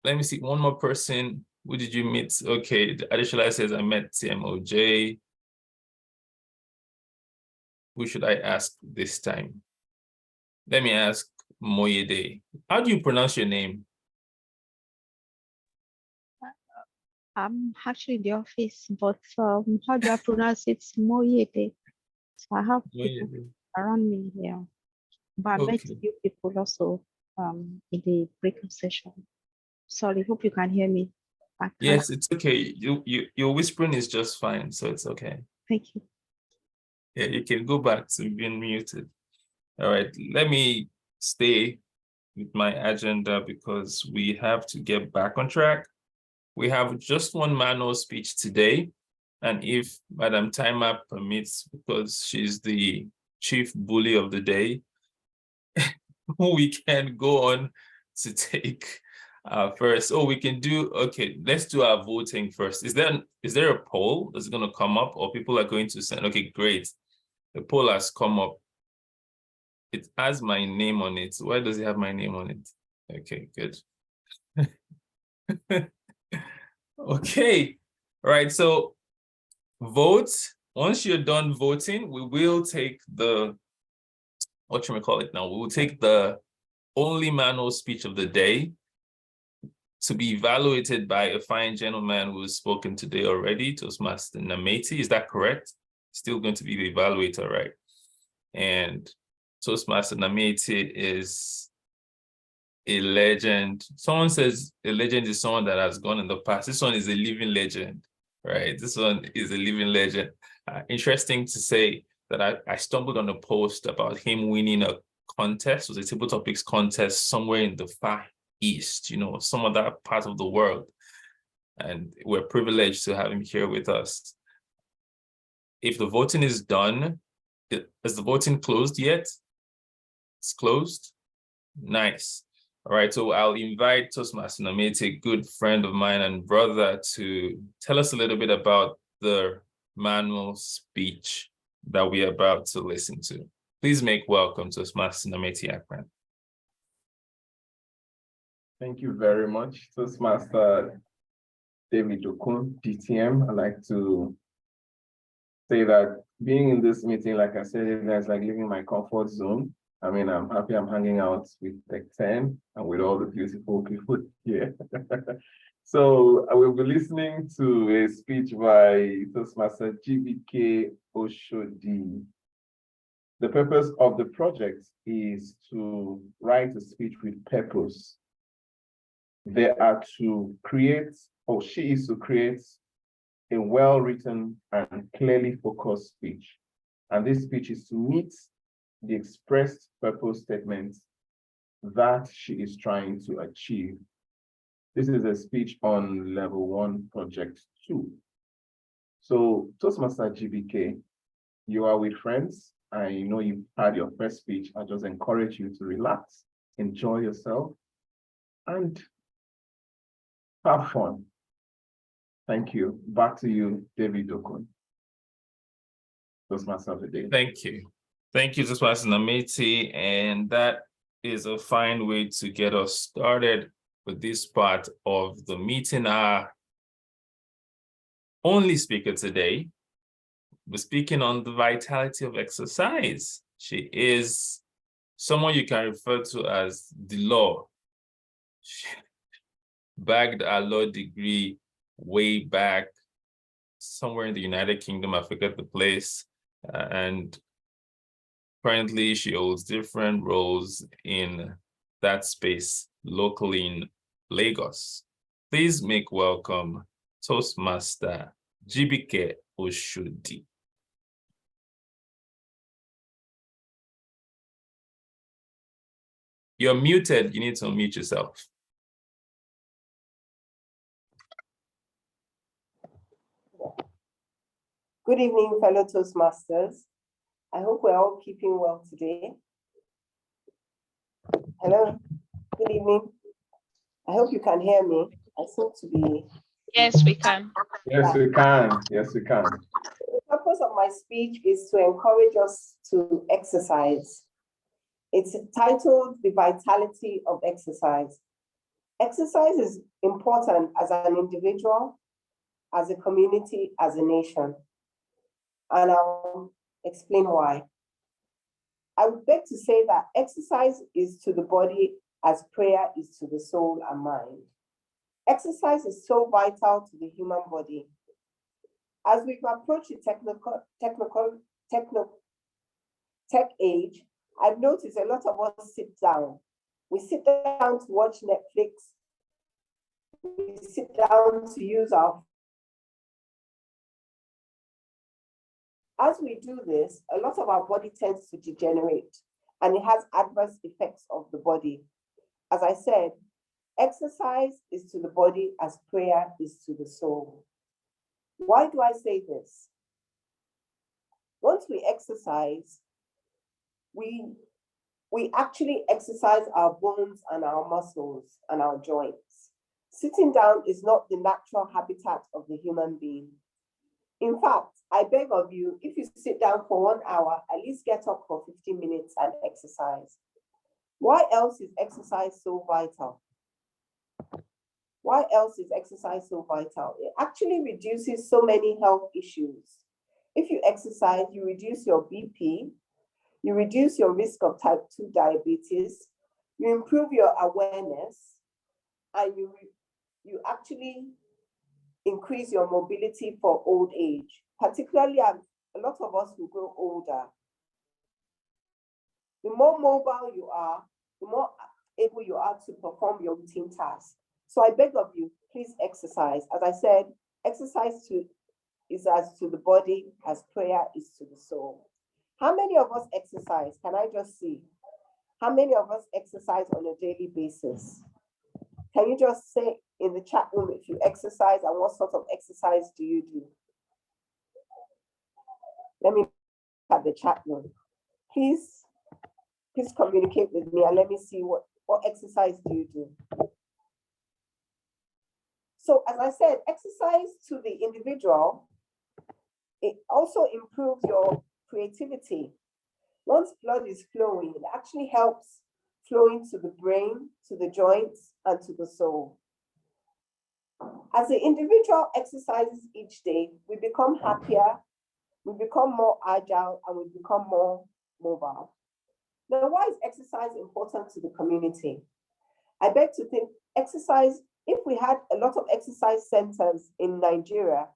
let me see, one more person. Who did you meet? Okay, Adeshola says I met TMOJ. Who should I ask this time? Let me ask Moyede. How do you pronounce your name? I'm actually in the office, but how do I pronounce it? Moyede. So I have people Moyede. around me here. But I met Okay. few people also in the breakout session. Sorry, hope you can hear me. Yes, it's okay. Your whispering is just fine, so it's okay. Thank you. Yeah, you can go back to being muted. All right, let me stay with my agenda because we have to get back on track. We have just one manual speech today. And if Madam Timer permits, because she's the chief bully of the day, we can go on to take first. Oh, we can do, okay, let's do our voting first. Is there a poll that's going to come up or people are going to send? Okay, great. The poll has come up. It has my name on it. Why does it have my name on it? Okay, good. Okay, all right, so vote. Once you're done voting, we will take the, what should we call it now? We will take the only manual speech of the day to be evaluated by a fine gentleman who has spoken today already, Toastmaster Nameti. Is that correct? Still going to be the evaluator, right? And Toastmaster Nameti is a legend. Someone says a legend is someone that has gone in the past. This one is a living legend, right? This one is a living legend. Interesting to say that I stumbled on a post about him winning a contest. It was a table topics contest somewhere in the far East, some of that part of the world. And we're privileged to have him here with us. If the voting is done, is the voting closed yet? It's closed? Nice. All right, so I'll invite Toastmaster Namete, a good friend of mine and brother, to tell us a little bit about the manual speech that we're about to listen to. Please make welcome Toastmaster Namete Akpan. Thank you very much, Toastmaster David Dokun, DTM. I'd like to say that being in this meeting, like I said, it's like leaving my comfort zone. I mean, I'm happy I'm hanging out with Pecten and with all the beautiful people here. So I will be listening to a speech by Toastmaster Jibike Oshodi. The purpose of the project is to write a speech with purpose. They are to create, or she is to create, a well-written and clearly focused speech. And this speech is to meet the expressed purpose statement that she is trying to achieve. This is a speech on level 1, project 2. So Toastmaster GBK, you are with friends. I know you've had your first speech. I just encourage you to relax, enjoy yourself, and have fun. Thank you. Back to you, David Dokun. Toastmaster of the day. Thank you. Thank you, Toastmaster Namete. And that is a fine way to get us started with this part of the meeting. Our only speaker today, we're speaking on the vitality of exercise. She is someone you can refer to as the law. She bagged a law degree way back somewhere in the United Kingdom. I forget the place. And currently she holds different roles in that space locally in Lagos. Please make welcome Toastmaster Jibike Oshodi. You're muted. You need to unmute yourself. Good evening, fellow Toastmasters. I hope we're all keeping well today. Hello, good evening. I hope you can hear me. I seem to be... Yes, we can. Yes, we can. Yes, we can. The purpose of my speech is to encourage us to exercise. It's titled The Vitality of Exercise. Exercise is important as an individual, as a community, as a nation. And I'll explain why. I would beg to say that exercise is to the body as prayer is to the soul and mind. Exercise is so vital to the human body. As we've approached the tech age, I've noticed a lot of us sit down. We sit down to watch Netflix. We sit down to use our... As we do this, a lot of our body tends to degenerate, and it has adverse effects of the body. As I said, exercise is to the body as prayer is to the soul. Why do I say this? Once we exercise, we actually exercise our bones and our muscles and our joints. Sitting down is not the natural habitat of the human being. In fact, I beg of you, if you sit down for 1 hour, at least get up for 15 minutes and exercise. Why else is exercise so vital? Why else is exercise so vital? It actually reduces so many health issues. If you exercise, you reduce your BP, you reduce your risk of type 2 diabetes, you improve your awareness, and you actually increase your mobility for old age, particularly as a lot of us will grow older. The more mobile you are, the more able you are to perform your routine tasks. So I beg of you, please exercise. As I said, exercise is as to the body as prayer is to the soul. How many of us exercise? Can I just see? How many of us exercise on a daily basis? Can you just say in the chat room if you exercise and what sort of exercise do you do? Let me look at the chat room. Please communicate with me and let me see what exercise do you do. So as I said, exercise to the individual, it also improves your creativity. Once blood is flowing, it actually helps flowing to the brain, to the joints, and to the soul. As the individual exercises each day, we become happier, we become more agile, and we become more mobile. Now, why is exercise important to the community? I beg to think exercise, if we had a lot of exercise centers in Nigeria,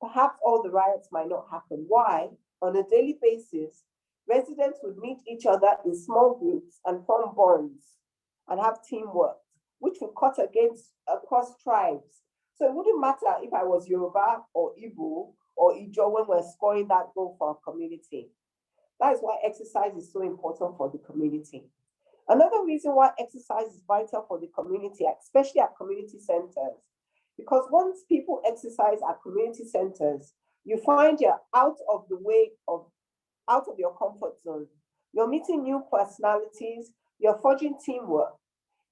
perhaps all the riots might not happen. Why? On a daily basis, residents would meet each other in small groups and form bonds and have teamwork, which would cut across tribes. So it wouldn't matter if I was Yoruba or Igbo or Ijo when we're scoring that goal for our community. That is why exercise is so important for the community. Another reason why exercise is vital for the community, especially at community centers, because once people exercise at community centers, you find you're out of your comfort zone. You're meeting new personalities, you're forging teamwork.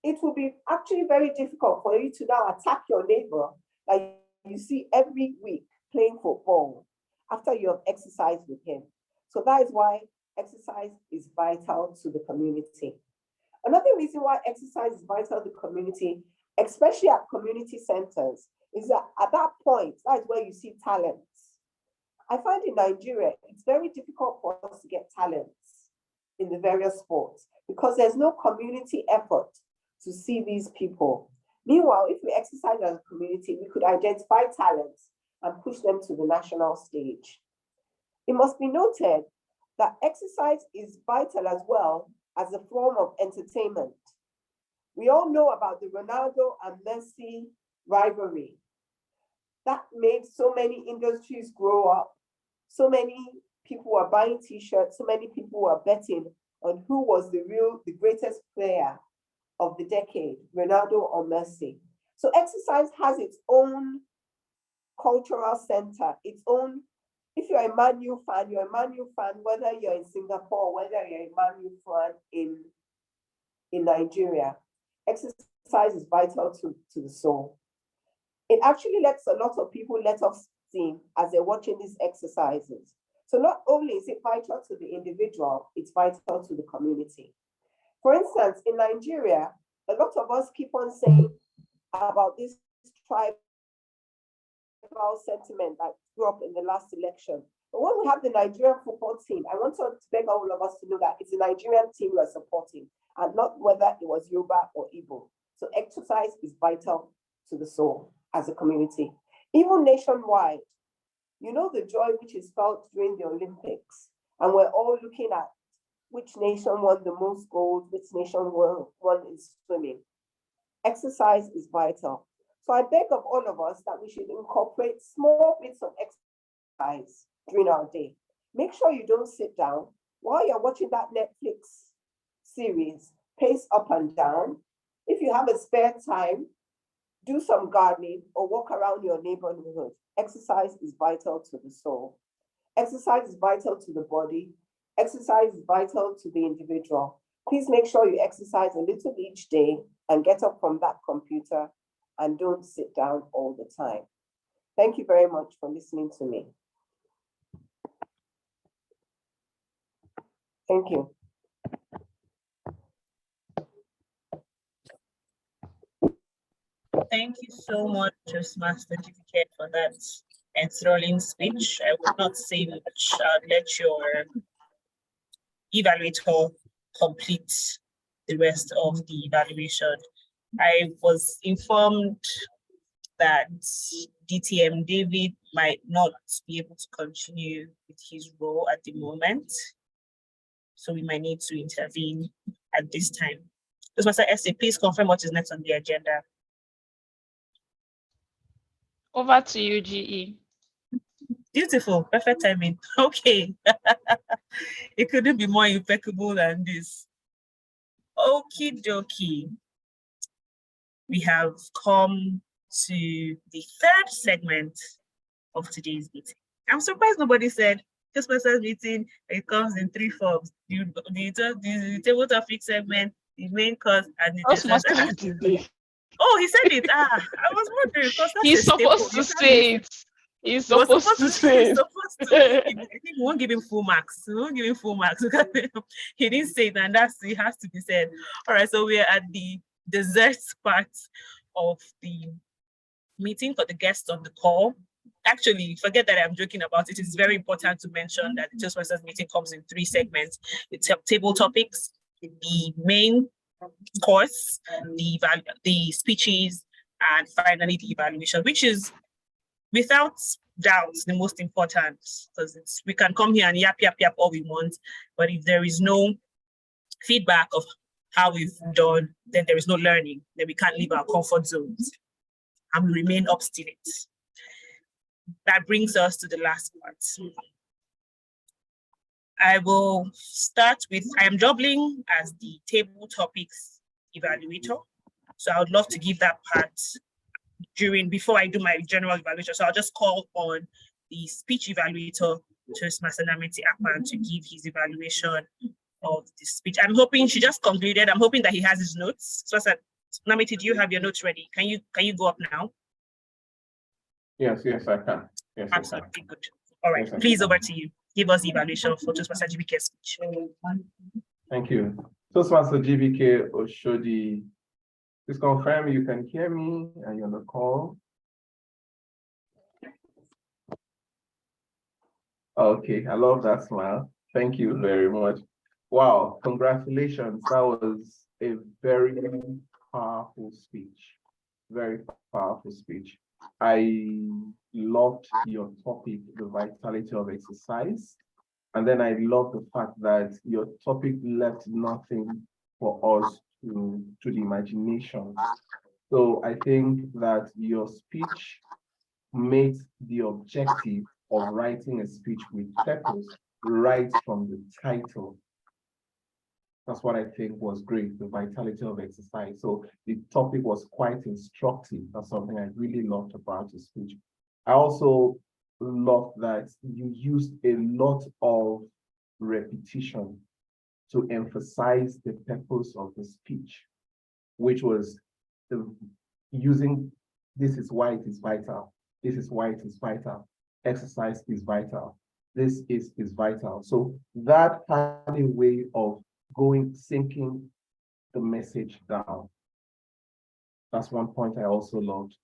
It will be actually very difficult for you to now attack your neighbor that you see every week playing football after you have exercised with him. So that is why exercise is vital to the community. Another reason why exercise is vital to the community, especially at community centers, is that at that point, that is where you see talents. I find in Nigeria, it's very difficult for us to get talents in the various sports because there's no community effort to see these people. Meanwhile, if we exercise as a community, we could identify talents and push them to the national stage. It must be noted that exercise is vital as well as a form of entertainment. We all know about the Ronaldo and Messi rivalry. That made so many industries grow up. So many people were buying t-shirts, so many people were betting on who was the greatest player of the decade, Ronaldo or Messi. So exercise has its own cultural center, its own. If you're a Man U fan, you're a Man U fan, whether you're in Singapore, whether you're a Man U fan in Nigeria. Exercise is vital to the soul. It actually lets a lot of people let off steam as they're watching these exercises. So not only is it vital to the individual, it's vital to the community. For instance, in Nigeria, a lot of us keep on saying about this tribal sentiment that grew up in the last election. But when we have the Nigerian football team, I want to beg all of us to know that it's the Nigerian team we're supporting and not whether it was Yoruba or Igbo. So exercise is vital to the soul as a community. Even nationwide, you know the joy which is felt during the Olympics, and we're all looking at which nation won the most gold, which nation won in swimming. Exercise is vital. So I beg of all of us that we should incorporate small bits of exercise during our day. Make sure you don't sit down. While you're watching that Netflix series, pace up and down. If you have a spare time, do some gardening or walk around your neighborhood. Exercise is vital to the soul. Exercise is vital to the body. Exercise is vital to the individual. Please make sure you exercise a little each day and get up from that computer and don't sit down all the time. Thank you very much for listening to me. Thank you. Thank you so much, Toastmaster Jibike, for that enthralling speech. I will not say much. I'll let your evaluator complete the rest of the evaluation. I was informed that DTM David might not be able to continue with his role at the moment. So we might need to intervene at this time. Toastmaster Ese, please confirm what is next on the agenda. Over to you, GE. Beautiful, perfect timing. Okay. It couldn't be more impeccable than this. Okie dokie. we have come to the third segment of today's meeting. I'm surprised nobody said Toastmasters meeting, it comes in three forms. The table topic segment, the main course, and the Toastmasters today. Oh, he said it. I was wondering because that's He's a staple. supposed to say it. He's He was supposed to say He's it. supposed to. I think we won't give him full marks. We won't give him full marks because he didn't say it, and it has to be said. All right, so we are at the dessert part of the meeting for the guests on the call. Actually, forget that I'm joking about it. It's very important to mention that the Toastmasters meeting comes in three segments: the table topics, the main course, the speeches, and finally the evaluation, which is without doubt the most important, because we can come here and yap all we want, but if there is no feedback of how we've done, then there is no learning. Then we can't leave our comfort zones and we remain obstinate. That brings us to the last part. I will start with, I am doubling as the table topics evaluator. So I would love to give that part before I do my general evaluation. So I'll just call on the speech evaluator, Toastmaster Nameti Akpan, to give his evaluation of the speech. I'm hoping she just concluded. I'm hoping that he has his notes. So I said, Nameti, do you have your notes ready? Can you go up now? Yes, I can. Yes, absolutely good. All right, yes, please, over to you. Give us the evaluation for Toastmaster Jibike's speech. Thank you. Toastmaster Jibike Oshodi, please confirm you can hear me and you're on the call. Okay, I love that smile. Thank you very much. Wow, congratulations. That was a very powerful speech. Very powerful speech. I loved your topic, the vitality of exercise. And then I love the fact that your topic left nothing for us to the imagination. So I think that your speech made the objective of writing a speech with purpose right from the title. That's what I think was great, the vitality of exercise. So the topic was quite instructive. That's something I really loved about the speech. I also love that you used a lot of repetition to emphasize the purpose of the speech, which was using, this is why it is vital. This is why it is vital. Exercise is vital. This is vital. So that had a way of sinking the message down. That's one point I also loved.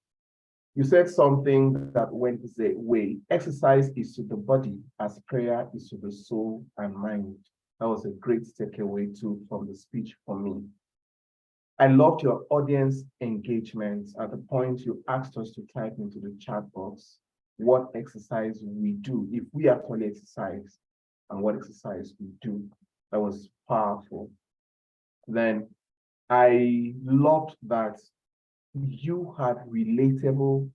You said something that went the way. Exercise is to the body as prayer is to the soul and mind. That was a great takeaway too from the speech for me. I loved your audience engagement at the point you asked us to type into the chat box what exercise we do, if we actually exercise, and what exercise we do. That was powerful. Then I loved that you had relatable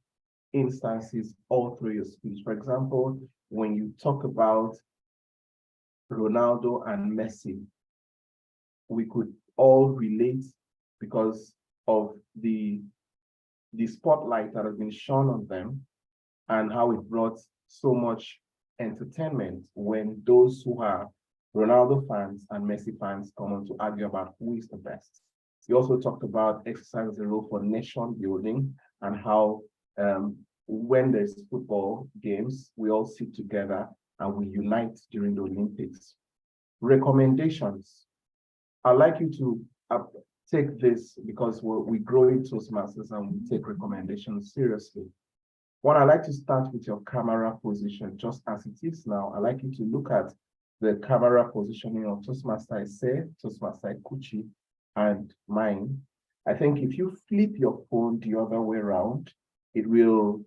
instances all through your speech. For example, when you talk about Ronaldo and Messi, we could all relate because of the spotlight that has been shone on them and how it brought so much entertainment when those who are Ronaldo fans and Messi fans come on to argue about who is the best. We also talked about exercise as a role for nation building and how when there's football games, we all sit together and we unite during the Olympics. Recommendations. I'd like you to take this because we grow in Toastmasters and we take recommendations seriously. One, I'd like to start with your camera position, just as it is now. I'd like you to look at the camera positioning of Toastmaster Ese, Toastmaster Kuchi, and mine. I think if you flip your phone the other way around, it will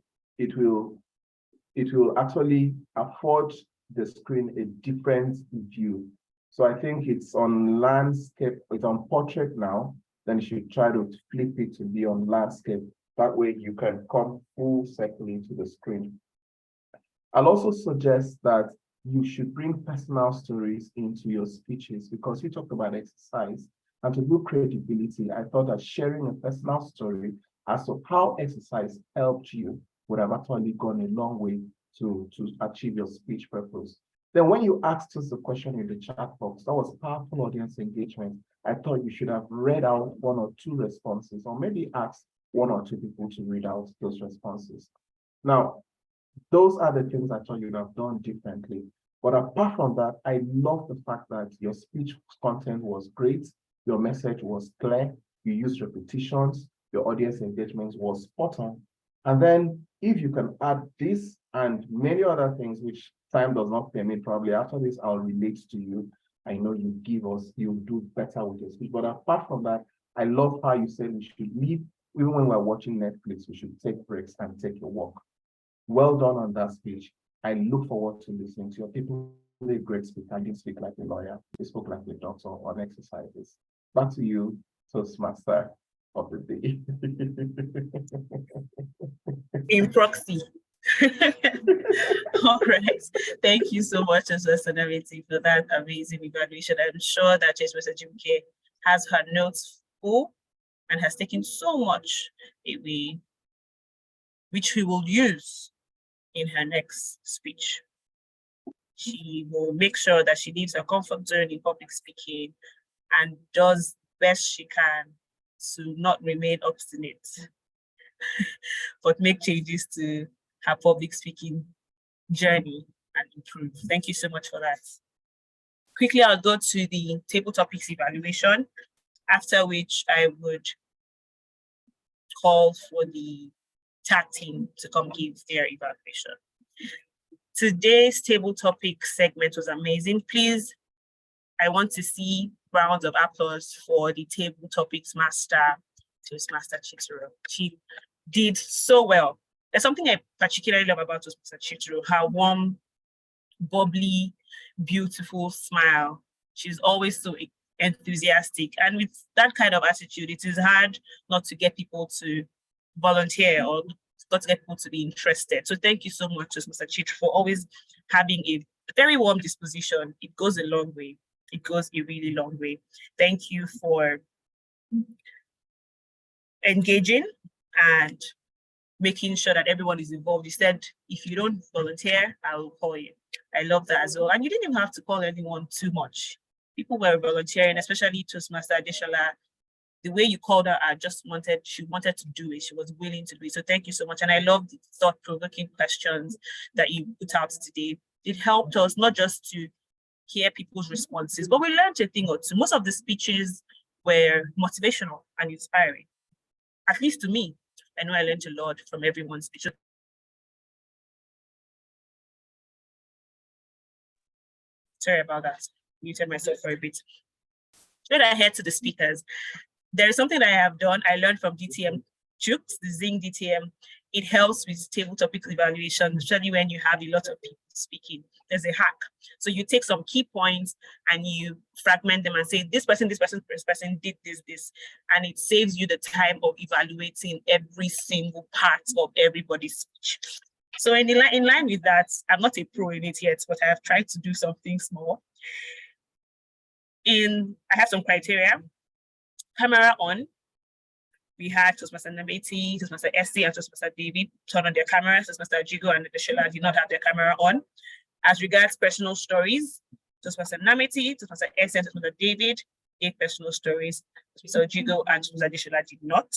actually afford the screen a different view. So I think it's on landscape, it's on portrait now, then you should try to flip it to be on landscape. That way you can come full circle into the screen. I'll also suggest that you should bring personal stories into your speeches because you talked about exercise. And to build credibility, I thought that sharing a personal story as to how exercise helped you would have actually gone a long way to achieve your speech purpose. Then when you asked us the question in the chat box, that was powerful audience engagement. I thought you should have read out one or two responses, or maybe asked one or two people to read out those responses. Now, those are the things I thought you'd have done differently. But apart from that, I love the fact that your speech content was great, your message was clear, you used repetitions, your audience engagement was spot on. And then if you can add this and many other things, which time does not permit, probably after this, I'll relate to you. I know you'll do better with your speech. But apart from that, I love how you said we should leave, even when we're watching Netflix, we should take breaks and take a walk. Well done on that speech. I look forward to listening to your people. A great speaker. I didn't speak like a lawyer. You spoke like a doctor on exercises. Back to you, Toastmaster of the day. In proxy. All right. Thank you so much, Toastmaster Namiti, for that amazing evaluation. I'm sure that Toastmaster Jibike has her notes full and has taken so much away, which we will use in her next speech. She will make sure that she leaves her comfort zone in public speaking and does best she can to not remain obstinate, but make changes to her public speaking journey and improve. Thank you so much for that. Quickly, I'll go to the table topics evaluation, after which I would call for the tag team to come give their evaluation. Today's table topic segment was amazing. Please, I want to see rounds of applause for the table topics master, Toastmaster Chituro. She did so well. There's something I particularly love about Toastmaster Chituro, her warm, bubbly, beautiful smile. She's always so enthusiastic. And with that kind of attitude, it is hard not to get people to volunteer or not to get people to be interested. So thank you so much, Mr. Chitro, for always having a very warm disposition. It goes a long way. It goes a really long way. Thank you for engaging and making sure that everyone is involved. You said, if you don't volunteer, I will call you. I love that as well. And you didn't even have to call anyone too much. People were volunteering, especially Toastmaster Adeshala. The way you called her, she wanted to do it. She was willing to do it. So thank you so much. And I love the thought-provoking questions that you put out today. It helped us not just to hear people's responses, but we learned a thing or two. Most of the speeches were motivational and inspiring. At least to me, I know I learned a lot from everyone's speech. Sorry about that. Muted myself for a bit. Straight ahead to the speakers. There is something that I have done. I learned from DTM Jukes, the Zing DTM. It helps with table topic evaluation, especially when you have a lot of people speaking. There's a hack. So you take some key points and you fragment them and say, this person did this, and it saves you the time of evaluating every single part of everybody's speech. So in line with that, I'm not a pro in it yet, but I have tried to do something small. I have some criteria. Camera on. We had Toastmaster Nameti, Toastmaster Esty, and Toastmaster David turn on their cameras. Toastmaster Jigo and Adeshala did not have their camera on. As regards personal stories, Toastmaster Nameti, Toastmaster Esty, and Toastmaster David gave personal stories. Toastmaster Jigo and Toastmaster Adeshala did not.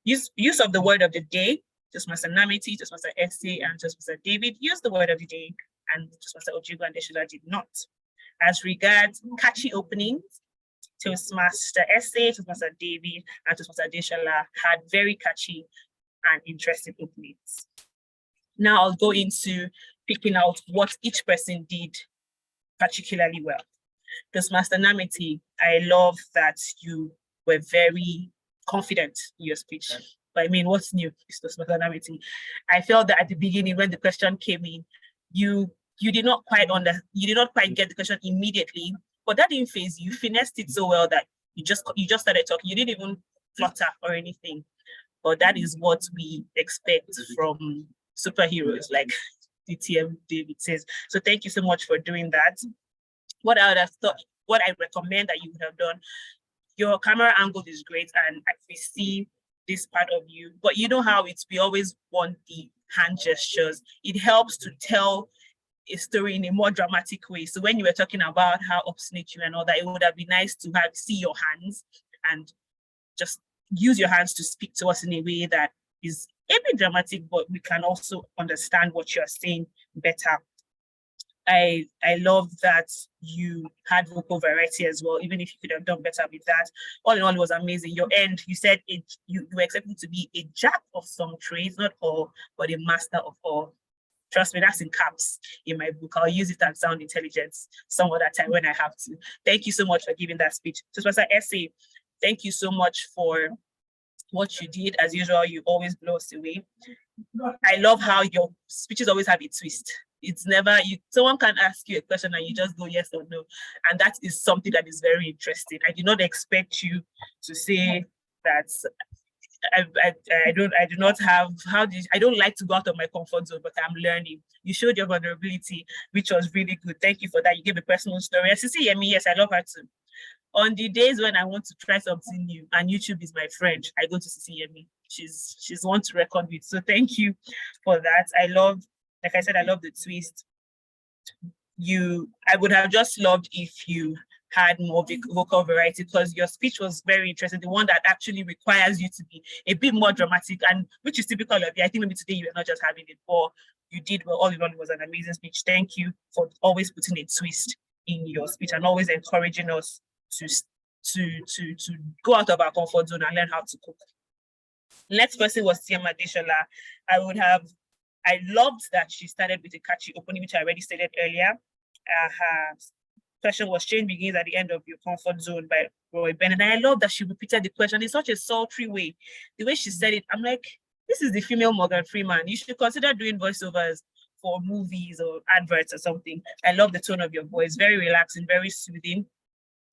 Use of the word of the day. Toastmaster Nameti, Toastmaster Esty, and Toastmaster David used the word of the day, and Toastmaster Ojigo and Adeshala did not. As regards catchy openings, Toastmaster Esty, Toastmaster David, and Toastmaster Adeshala had very catchy and interesting openings. Now I'll go into picking out what each person did particularly well. Toastmaster Nameti, I love that you were very confident in your speech. But I mean, what's new is Toastmaster Nameti. I felt that at the beginning when the question came in, you did not quite get the question immediately, but that didn't phase you. You finessed it so well that you just started talking. You didn't even flutter or anything. But that is what we expect from superheroes, like DTM David says. So thank you so much for doing that. What I would have thought, what I recommend that you would have done, your camera angle is great and we see this part of you, but you know how we always want the hand gestures. It helps to tell a story in a more dramatic way. So when you were talking about how obstinate you and all that, it would have been nice to see your hands and just use your hands to speak to us in a way that is a bit dramatic, but we can also understand what you're saying better. I love that you had vocal variety as well, even if you could have done better with that. All in all, it was amazing. Your end, you said you were expected to be a jack of some trades, not all, but a master of all. Trust me, that's in caps in my book. I'll use it and sound intelligence some other time when I have to. Thank you so much for giving that speech. Toastmaster Essay, thank you so much for what you did. As usual, you always blow us away. I love how your speeches always have a twist. It's never, someone can ask you a question and you just go yes or no. And that is something that is very interesting. I did not expect you to say that I don't like to go out of my comfort zone, but I'm learning. You showed your vulnerability, which was really good. Thank you for that. You gave a personal story. As you see, Yemi, yes, I love her too. On the days when I want to try something new, and YouTube is my friend, I go to Yemi. She's one to reckon with. So thank you for that. Like I said, I love the twist. I would have just loved if you had more vocal variety, because your speech was very interesting. The one that actually requires you to be a bit more dramatic, and which is typical of you. I think maybe today you were not just having it, but you did well. All in all, it was an amazing speech. Thank you for always putting a twist in your speech and always encouraging us to go out of our comfort zone and learn how to cook. Next person was Tiam Adeshola. I loved that she started with a catchy opening, which I already stated earlier. Her question was "Change begins at the end of your comfort zone" by Roy Bennett. And I love that she repeated the question in such a sultry way. The way she said it, I'm like, this is the female Morgan Freeman. You should consider doing voiceovers for movies or adverts or something. I love the tone of your voice, very relaxing, very soothing.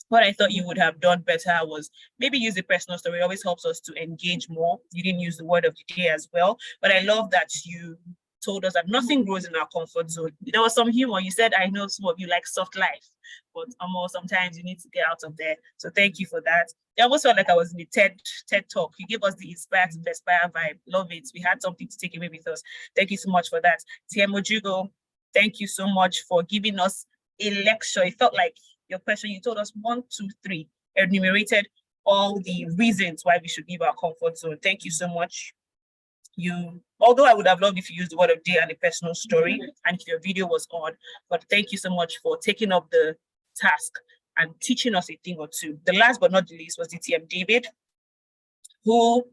What I thought you would have done better was maybe use the personal story. It always helps us to engage more. You didn't use the word of the day as well, but I love that you told us that nothing grows in our comfort zone. There was some humor. You said, I know some of you like soft life, but sometimes you need to get out of there. So thank you for that. I almost felt like I was in the TED talk. You gave us the inspire to perspire vibe. Love it. We had something to take away with us. Thank you so much for that. Tiemo Jugo, thank you so much for giving us a lecture. It felt like your question, you told us 1, 2, 3, enumerated all the reasons why we should leave our comfort zone. Thank you so much. Although I would have loved if you used the word of day and a personal story, and if your video was on, but thank you so much for taking up the task and teaching us a thing or two. The last but not the least was the TM David, who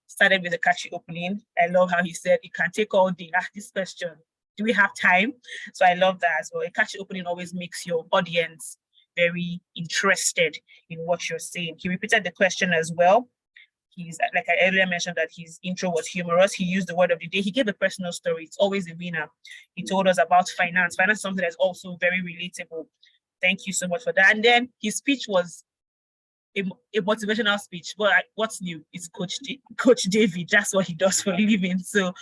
started with a catchy opening. I love how he said, it can take all day. This question, do we have time? So I love that as well. A catchy opening always makes your audience very interested in what you're saying. He repeated the question as well. He's, like I earlier mentioned, that his intro was humorous. He used the word of the day. He gave a personal story. It's always a winner. He told us about finance. Finance is something that's also very relatable. Thank you so much for that. And then his speech was a motivational speech. But what's new? It's Coach David. That's what he does for a living. So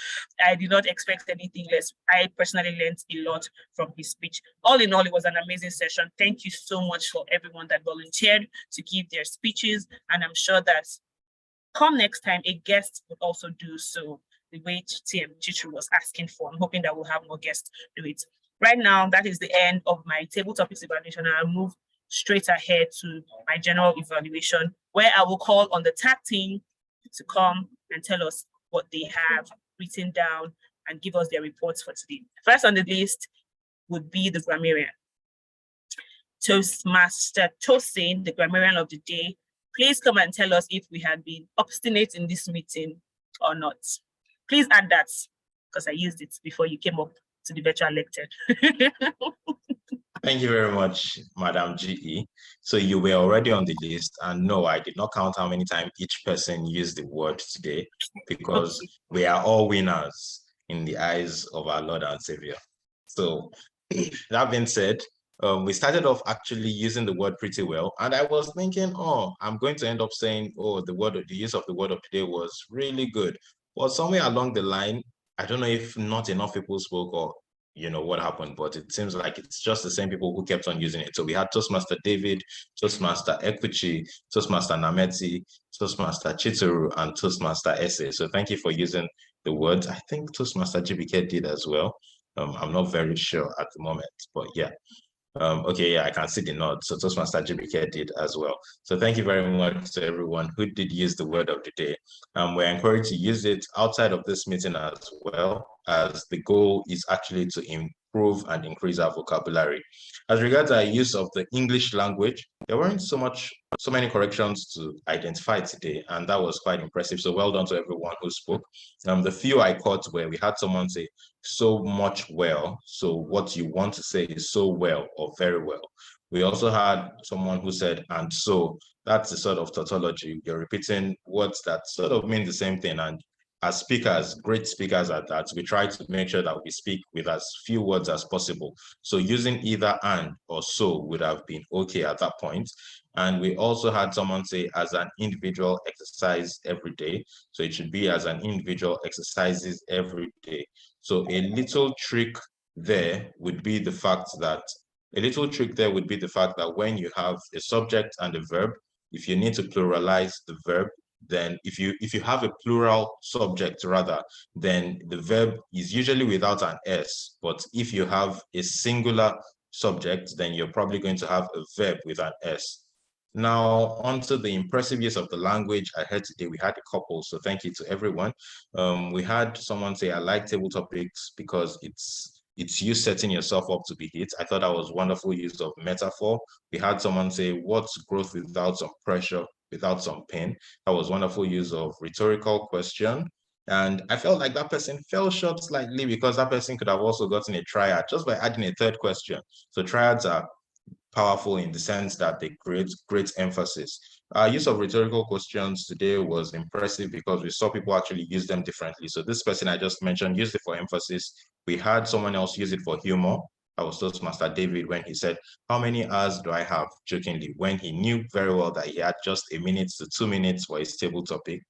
I did not expect anything less. I personally learned a lot from his speech. All in all, it was an amazing session. Thank you so much for everyone that volunteered to give their speeches. And I'm sure that come next time, a guest would also do so the way TM Chichu was asking for. I'm hoping that we'll have more guests do it. Right now, that is the end of my table topics evaluation. I'll move straight ahead to my general evaluation, where I will call on the tag team to come and tell us what they have written down and give us their reports for today. First on the list would be the grammarian. Toastmaster Tosin, the grammarian of the day, please come and tell us if we had been obstinate in this meeting or not. Please add that, because I used it before you came up to the virtual lecture. Thank you very much, Madam GE. So you were already on the list, and no, I did not count how many times each person used the word today, because we are all winners in the eyes of our Lord and Savior. So that being said, we started off actually using the word pretty well, and I was thinking, oh, I'm going to end up saying, oh, the use of the word of the day was really good. But somewhere along the line, I don't know if not enough people spoke, or what happened, but it seems like it's just the same people who kept on using it. So we had Toastmaster David, Toastmaster Equity, Toastmaster Nameti, Toastmaster Chituru, and Toastmaster Ese. So thank you for using the words. I think Toastmaster Jibike did as well. I'm not very sure at the moment, but yeah. Okay, yeah, I can see the nod. So Toastmaster Jibike did as well. So thank you very much to everyone who did use the word of the day. We're encouraged to use it outside of this meeting as well, as the goal is actually to improve and increase our vocabulary. As regards our use of the English language, there weren't so many corrections to identify today, and that was quite impressive. So well done to everyone who spoke. The few I caught where we had someone say so much well. So what you want to say is so well or very well. We also had someone who said, and so. That's a sort of tautology. You're repeating words that sort of mean the same thing. And as speakers, great speakers at that, we try to make sure that we speak with as few words as possible. So using either and or so would have been okay at that point. And we also had someone say as an individual exercise every day. So it should be as an individual exercises every day. So a little trick there would be the fact that when you have a subject and a verb, if you need to pluralize the verb, then if you have a plural subject rather, then the verb is usually without an S. But if you have a singular subject, then you're probably going to have a verb with an S. Now, onto the impressive use of the language I heard today. We had a couple, so thank you to everyone. We had someone say, I like table topics because it's you setting yourself up to be hit. I thought that was wonderful use of metaphor. We had someone say, what's growth without some pressure, without some pain? That was wonderful use of rhetorical question. And I felt like that person fell short slightly because that person could have also gotten a triad just by adding a third question. So triads are powerful in the sense that they create great emphasis. Use of rhetorical questions today was impressive because we saw people actually use them differently. So this person I just mentioned used it for emphasis. We had someone else use it for humor. I was Toastmaster David when he said, how many hours do I have? Jokingly, when he knew very well that he had just 1 minute to 2 minutes for his table topic.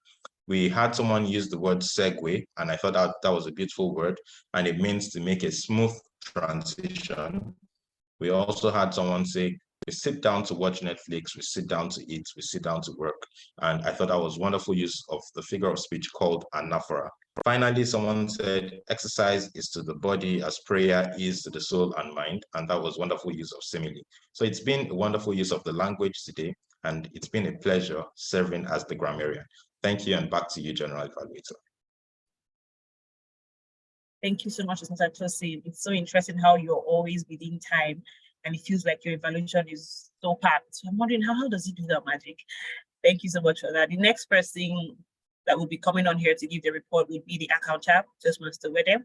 We had someone use the word segue, and I thought that was a beautiful word, and it means to make a smooth transition. We also had someone say, we sit down to watch Netflix, we sit down to eat, we sit down to work. And I thought that was wonderful use of the figure of speech called anaphora. Finally, someone said, exercise is to the body as prayer is to the soul and mind. And that was wonderful use of simile. So it's been a wonderful use of the language today, and it's been a pleasure serving as the grammarian. Thank you, and back to you, General Evaluator. Thank you so much, Mr. Tosin. It's so interesting how you're always within time and it feels like your evaluation is so packed. So I'm wondering, how does he do that magic? Thank you so much for that. The next person that will be coming on here to give the report would be the accountant, Toastmaster Wede.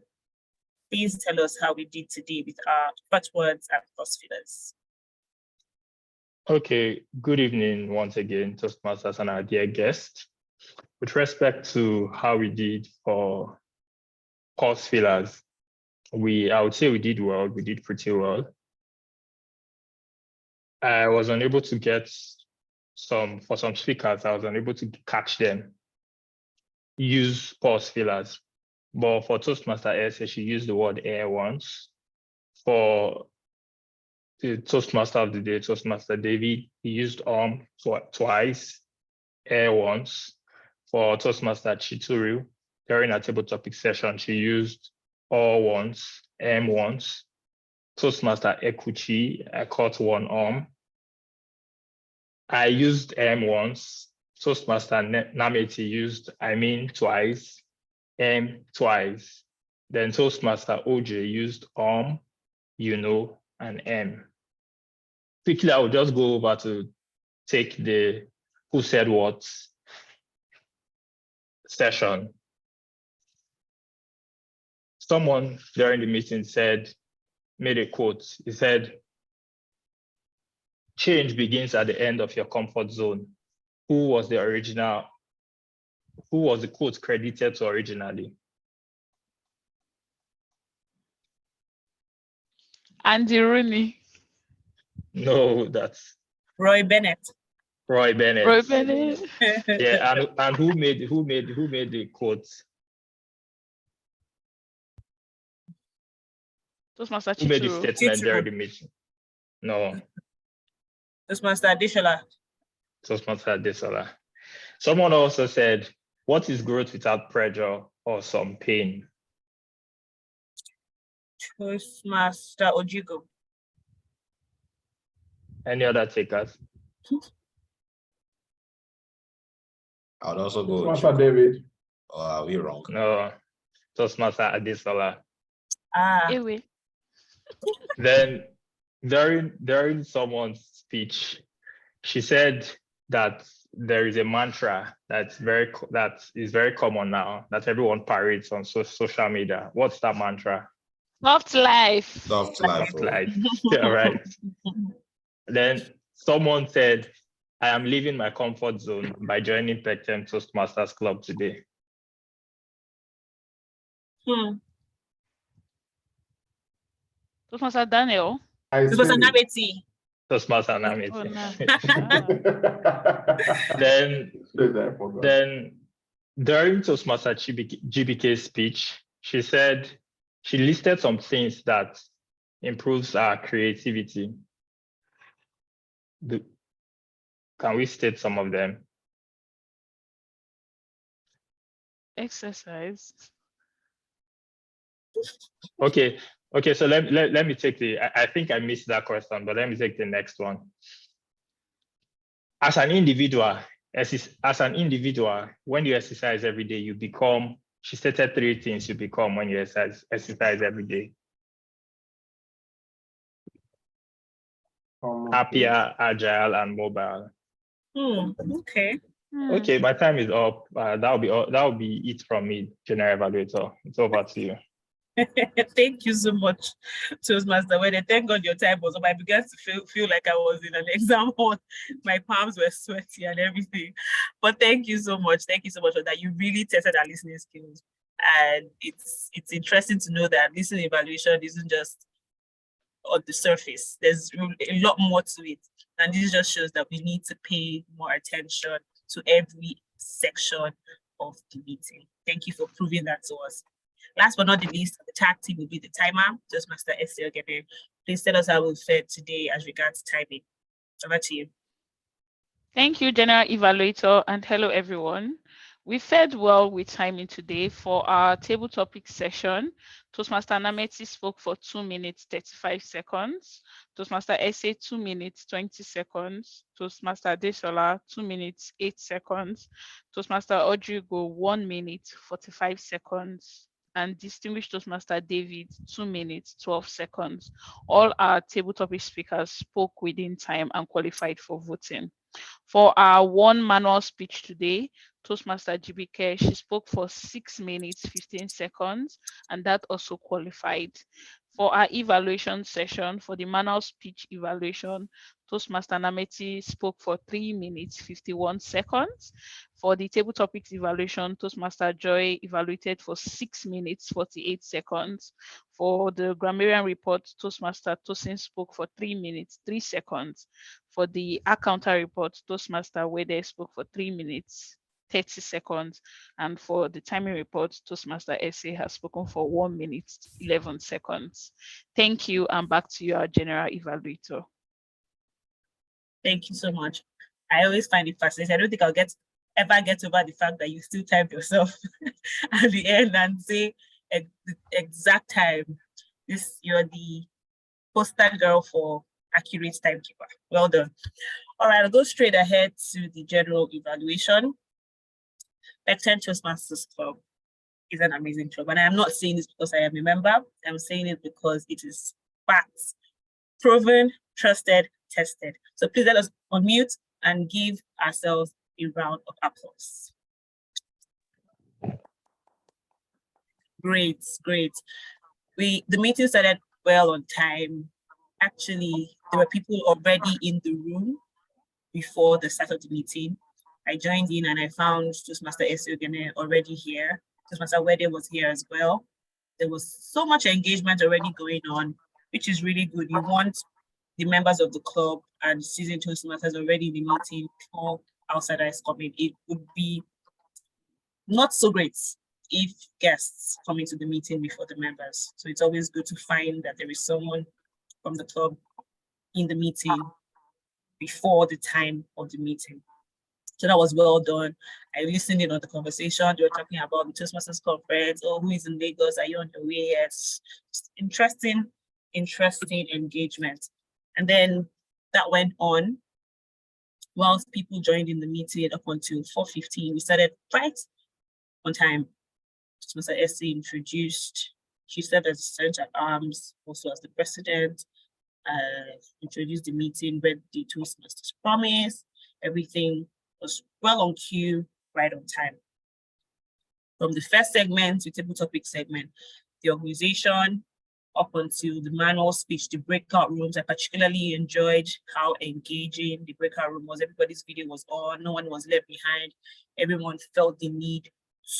Please tell us how we did today with our first words and first fillers. Okay, good evening once again, Toastmasters and our dear guest. With respect to how we did for course fillers, I would say we did well, we did pretty well. I was unable to get for some speakers, I was unable to catch them use pause fillers. But for Toastmaster S, she used the word air once. For the Toastmaster of the day, Toastmaster David, he used twice, air once. For Toastmaster Chituru, during our table topic session, she used all once, once. Toastmaster Ekuchi, I caught one I used once. Toastmaster Nameti used twice, twice. Then Toastmaster OJ used and Quickly, I will just go over to take the who said what session. Someone during the meeting made a quote. He said, change begins at the end of your comfort zone. Who was the quote credited to originally? Andy Rooney. No, that's Roy Bennett. Roy Bennett. Roy Bennett. Yeah, and who made the quote? Toastmaster Who made the Chituru. statement during the meeting? No. Toastmaster Adeshola. Toastmaster Adesola. Someone also said, what is growth without pressure or some pain? Toastmaster Ojigo. Any other takers? I would also go with Toastmaster David. Or are we wrong? No. Toastmaster Adesola. Ewe. Then during someone's speech, she said that there is a mantra that is very common now that everyone parades on social media. What's that mantra? Soft life. Soft life. Soft life. Yeah, right. Then someone said, I am leaving my comfort zone by joining Pecten Toastmasters Club today. Toastmaster Daniel. Toastmaster Nameti. Toastmaster Nameti. Oh, no. Then during Toastmaster Jibike's speech, she said she listed some things that improves our creativity. Can we state some of them? Exercise. Okay, so let me take I think I missed that question, but let me take the next one. As an individual, when you exercise every day, you become, she stated 3 things you become when you exercise every day. Happier, agile, and mobile. Okay. Okay, my time is up. That will be it from me, General Evaluator. It's over to you. Thank you so much, Toastmaster. When I thank God your time was up, I began to feel like I was in an exam hall. My palms were sweaty and everything. But thank you so much. Thank you so much for that. You really tested our listening skills. And it's interesting to know that listening evaluation isn't just on the surface. There's a lot more to it. And this just shows that we need to pay more attention to every section of the meeting. Thank you for proving that to us. Last but not the least, the tag team will be the timer, Toastmaster Eseoghene. Please tell us how we fared today as regards timing. Over to you. Thank you, General Evaluator, and hello, everyone. We fared well with timing today. For our table topic session, Toastmaster Nameti spoke for 2 minutes, 35 seconds. Toastmaster Ese, 2 minutes, 20 seconds. Toastmaster Adesola, 2 minutes, 8 seconds. Toastmaster Ojigo, 1 minute, 45 seconds. And distinguished Toastmaster David, 2 minutes, 12 seconds. All our table topic speakers spoke within time and qualified for voting. For our one manual speech today, Toastmaster Jibike, she spoke for 6 minutes, 15 seconds, and that also qualified. For our evaluation session, for the manual speech evaluation, Toastmaster Nameti spoke for 3 minutes, 51 seconds. For the table topics evaluation, Toastmaster Joy evaluated for 6 minutes, 48 seconds. For the grammarian report, Toastmaster Tosin spoke for 3 minutes, 3 seconds. For the accountant report, Toastmaster Wede spoke for 3 minutes, 30 seconds. And for the timing report, Toastmaster Ese has spoken for 1 minute, 11 seconds. Thank you, and back to you, our General Evaluator. Thank you so much. I always find it fascinating. I don't think I'll ever get over the fact that you still type yourself at the end and say the exact time. You're the poster girl for accurate timekeeper. Well done. All right, I'll go straight ahead to the general evaluation. Pecten Toastmasters Club is an amazing club, and I'm not saying this because I am a member. I'm saying it because it is facts, proven, trusted, tested. So please let us unmute and give ourselves a round of applause. Great. The meeting started well on time. Actually, there were people already in the room before the start of the meeting. I joined in and I found Toastmaster Eseoghene already here. Toastmaster Wede was here as well. There was so much engagement already going on, which is really good. You want the members of the club and seasoned Toastmasters already in the meeting before outsiders come in. It would be not so great if guests come into the meeting before the members. So it's always good to find that there is someone from the club in the meeting before the time of the meeting. So that was well done. I listened in on the conversation. They were talking about the Toastmasters conference. Oh, who is in Lagos? Are you on your way? Yes. Just interesting engagement. And then that went on whilst people joined in the meeting up until 4:15. We started right on time. Toastmaster Essie introduced. She served as Sergeant at Arms, also as the president. Introduced the meeting, read the Toastmasters promise. Everything was well on cue, right on time. From the first segment to table topic segment, the organization up until the manual speech, the breakout rooms, I particularly enjoyed how engaging the breakout room was. Everybody's video was on, no one was left behind. Everyone felt the need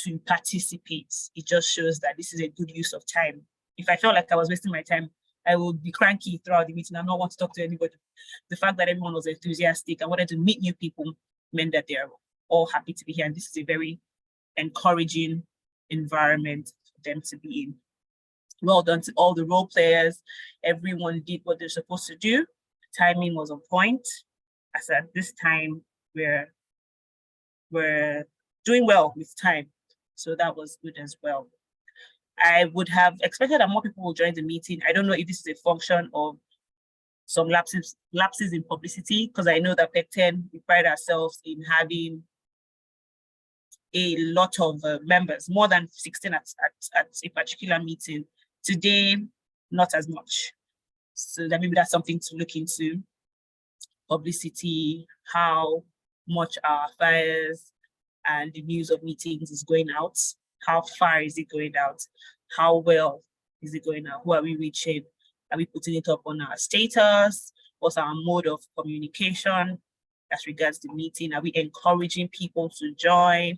to participate. It just shows that this is a good use of time. If I felt like I was wasting my time, I would be cranky throughout the meeting and not want to talk to anybody. The fact that everyone was enthusiastic and wanted to meet new people meant that they're all happy to be here. And this is a very encouraging environment for them to be in. Well done to all the role players. Everyone did what they're supposed to do. Timing was on point. As at this time, we're doing well with time. So that was good as well. I would have expected that more people will join the meeting. I don't know if this is a function of some lapses in publicity, because I know that Pecten, we pride ourselves in having a lot of members, more than 16 at a particular meeting. Today, not as much. So that maybe that's something to look into. Publicity, how much our flyers and the news of meetings is going out. How far is it going out? How well is it going out? Who are we reaching? Are we putting it up on our status? What's our mode of communication as regards the meeting? Are we encouraging people to join?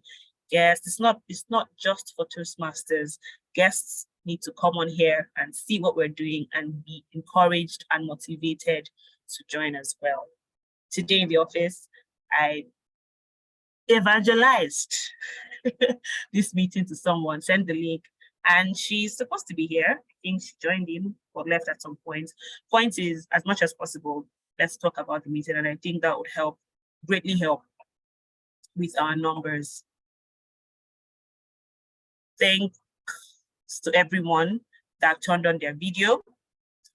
Guests, it's not just for Toastmasters. Guests need to come on here and see what we're doing and be encouraged and motivated to join as well. Today in the office, I evangelized this meeting to someone, sent the link, and she's supposed to be here. I think she joined in or left at some point. Point is, as much as possible, let's talk about the meeting, and I think that would help, greatly help with our numbers. Thanks to everyone that turned on their video.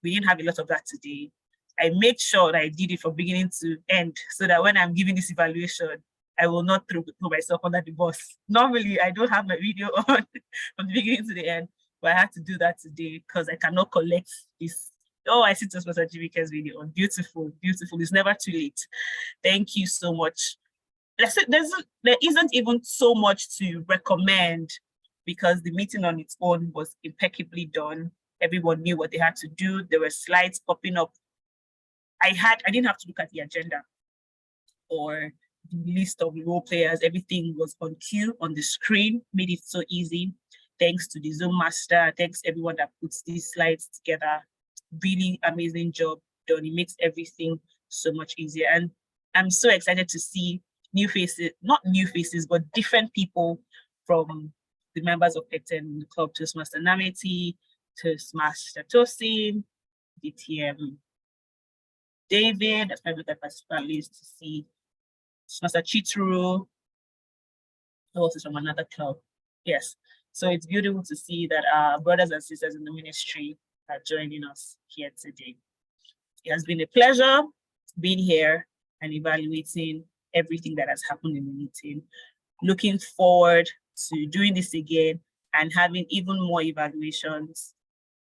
We didn't have a lot of that today. I made sure that I did it from beginning to end so that when I'm giving this evaluation, I will not throw myself under the bus. Normally, I don't have my video on from the beginning to the end, but I had to do that today because I cannot collect this. Oh, I see Toastmaster Jibike's video on. Beautiful, beautiful. It's never too late. Thank you so much. There isn't even so much to recommend because the meeting on its own was impeccably done. Everyone knew what they had to do. There were slides popping up. I didn't have to look at the agenda or the list of role players. Everything was on cue on the screen, made it so easy. Thanks to the Zoom master, thanks everyone that puts these slides together. Really amazing job done. It makes everything so much easier. And I'm so excited to see new faces, not new faces, but different people from the members of Pecten, the club, Toastmaster Nameti, Toastmaster Tosin, DTM David, that's my participant list to see Toastmaster Chitru, also from another club. Yes, so it's beautiful to see that our brothers and sisters in the ministry are joining us here today. It has been a pleasure being here and evaluating everything that has happened in the meeting. Looking forward to doing this again and having even more evaluations,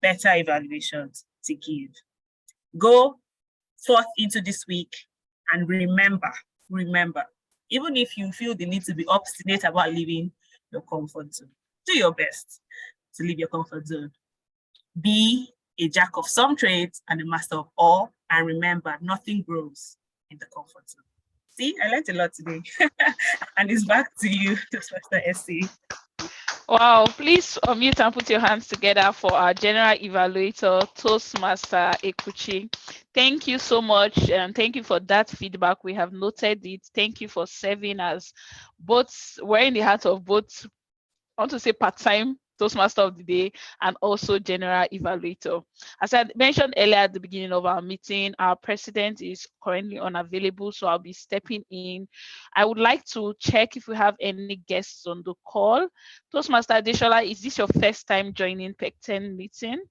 better evaluations to give. Go forth into this week and remember, even if you feel the need to be obstinate about leaving your comfort zone, do your best to leave your comfort zone. Be a jack of some trades and a master of all, and remember, nothing grows in the comfort zone. See, I learned a lot today. And it's back to you, Toastmaster Essie. Wow, please unmute and put your hands together for our general evaluator, Toastmaster Ekuchi. Thank you so much, and thank you for that feedback. We have noted it. Thank you for serving as both, wearing the hat of both I want to say part-time Toastmaster of the day, and also general evaluator. As I mentioned earlier at the beginning of our meeting, our president is currently unavailable, so I'll be stepping in. I would like to check if we have any guests on the call. Toastmaster Adeshola, is this your first time joining Pecten meeting?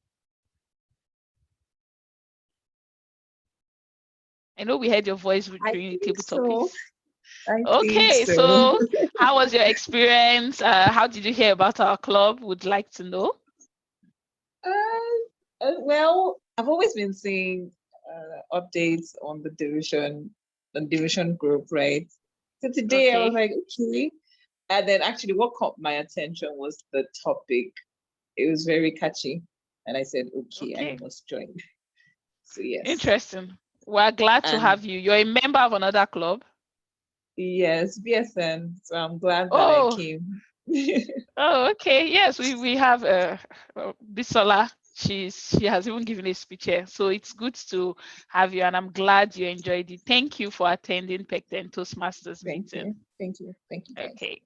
I know we heard your voice during the table topics. Okay, so how was your experience? How did you hear about our club? Would like to know. Well, I've always been seeing updates on the division group, right? So today I was like, okay. And then actually what caught my attention was the topic. It was very catchy. And I said, okay. I must join. So yes. Interesting. We're glad to have you. You're a member of another club? Yes, BSN. So I'm glad that I came. Oh, okay. Yes, we have Bisola. She has even given a speech here. So it's good to have you, and I'm glad you enjoyed it. Thank you for attending Pecten Toastmasters meeting. Thank you. Guys. Okay.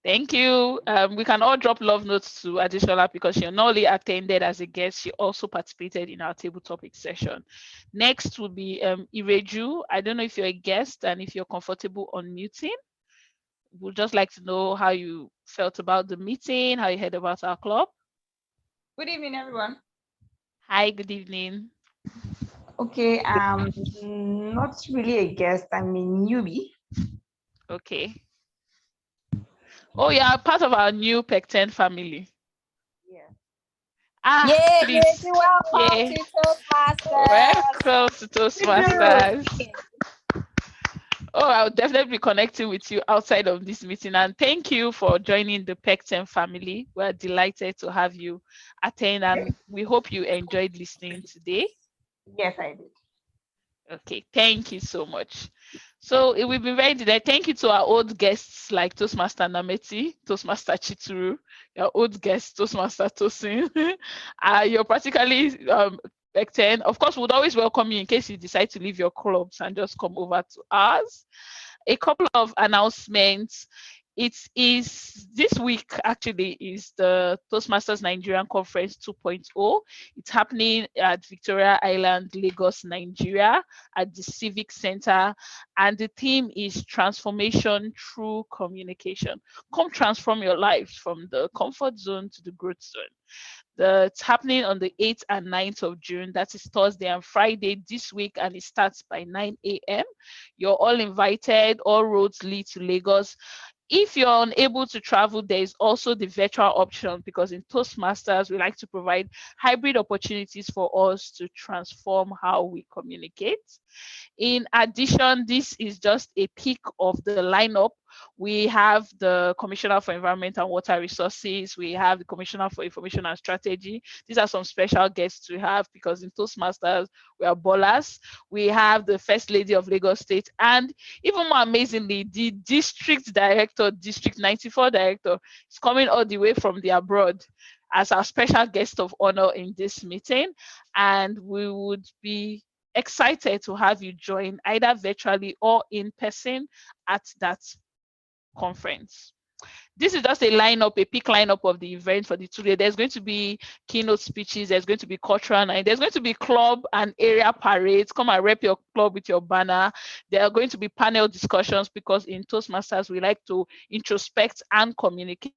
Thank you. We can all drop love notes to Adeshola because she not only attended as a guest, she also participated in our table topic session. Next will be Ireju. I don't know if you're a guest and if you're comfortable unmuting. We'd just like to know how you felt about the meeting, how you heard about our club. Good evening, everyone. Hi, good evening. Okay, not really a guest, I'm a newbie. Okay. Oh, yeah, part of our new Pecten family. Yeah. Yay, please. Welcome to Toastmasters. Welcome to Toastmasters. Oh, I'll definitely be connecting with you outside of this meeting. And thank you for joining the Pecten family. We're delighted to have you attend, and we hope you enjoyed listening today. Yes, I did. Okay, thank you so much. So it will be very delighted. Thank you to our old guests like Toastmaster Nameti, Toastmaster Chituru, your old guest, Toastmaster Tosin. You're practically Pecten. Of course, we'd always welcome you in case you decide to leave your clubs and just come over to ours. A couple of announcements. It is this week actually is the Toastmasters Nigerian Conference 2.0. It's happening at Victoria Island, Lagos, Nigeria, at the Civic Center. And the theme is transformation through communication. Come transform your lives from the comfort zone to the growth zone. It's happening on the 8th and 9th of June. That is Thursday and Friday this week, and it starts by 9 a.m. You're all invited. All roads lead to Lagos. If you're unable to travel, there is also the virtual option, because in Toastmasters, we like to provide hybrid opportunities for us to transform how we communicate. In addition, this is just a peek of the lineup. We have the Commissioner for Environment and Water Resources. We have the Commissioner for Information and Strategy. These are some special guests we have, because in Toastmasters, we are ballers. We have the First Lady of Lagos State, and even more amazingly, the District Director, District 94 Director, is coming all the way from the abroad as our special guest of honor in this meeting. And we would be excited to have you join either virtually or in person at that conference. This is just a lineup, a peak lineup of the event for the 2 days. There's going to be keynote speeches, there's going to be cultural night, there's going to be club and area parades. Come and rep your club with your banner. There are going to be panel discussions, because in Toastmasters, we like to introspect and communicate.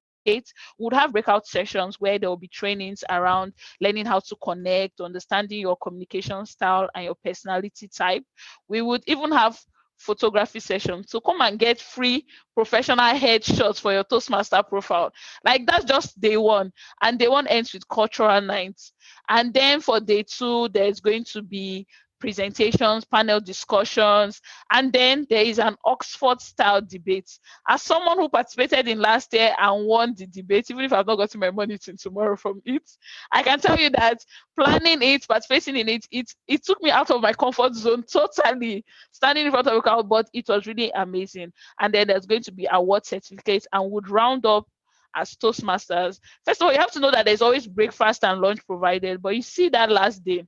We'll have breakout sessions where there will be trainings around learning how to connect, understanding your communication style and your personality type. We would even have photography session, so come and get free professional headshots for your Toastmaster profile. Like, that's just day one, and day one ends with cultural nights. And then for day 2, there's going to be presentations, panel discussions, and then there is an Oxford style debate. As someone who participated in last year and won the debate, even if I've not gotten my money till tomorrow from it, I can tell you that planning it, participating in it took me out of my comfort zone totally, standing in front of a crowd, but it was really amazing. And then there's going to be award certificates, and would round up as Toastmasters. First of all, you have to know that there's always breakfast and lunch provided, but you see that last day,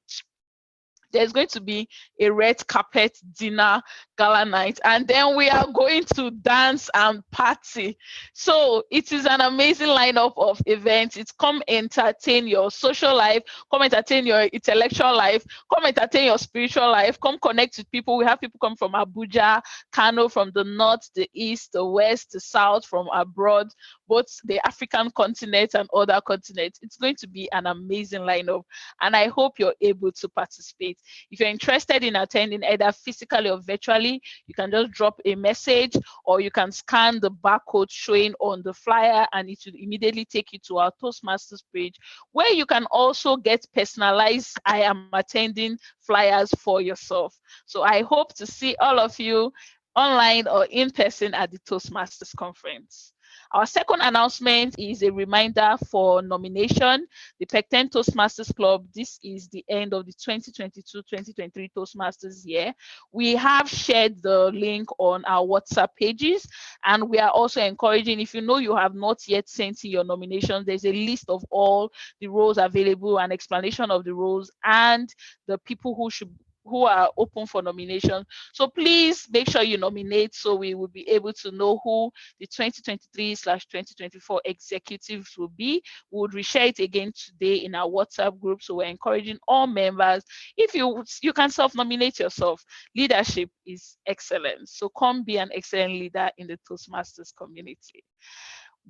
there's going to be a red carpet dinner gala night, and then we are going to dance and party. So it is an amazing lineup of events. It's come entertain your social life, come entertain your intellectual life, come entertain your spiritual life, come connect with people. We have people come from Abuja, Kano, from the north, the east, the west, the south, from abroad, both the African continent and other continents. It's going to be an amazing lineup, and I hope you're able to participate. If you're interested in attending either physically or virtually, you can just drop a message, or you can scan the barcode showing on the flyer, and it will immediately take you to our Toastmasters page, where you can also get personalized "I am attending" flyers for yourself. So I hope to see all of you online or in person at the Toastmasters conference. Our second announcement is a reminder for nomination. The Pecten Toastmasters Club, this is the end of the 2022-2023 Toastmasters year. We have shared the link on our WhatsApp pages, and we are also encouraging, if you know you have not yet sent in your nominations, there's a list of all the roles available, an explanation of the roles, and the people who are open for nomination. So please make sure you nominate, so we will be able to know who the 2023/2024 executives will be. We would reshare it again today in our WhatsApp group. So we're encouraging all members, if you can self-nominate yourself. Leadership is excellence. So come be an excellent leader in the Toastmasters community.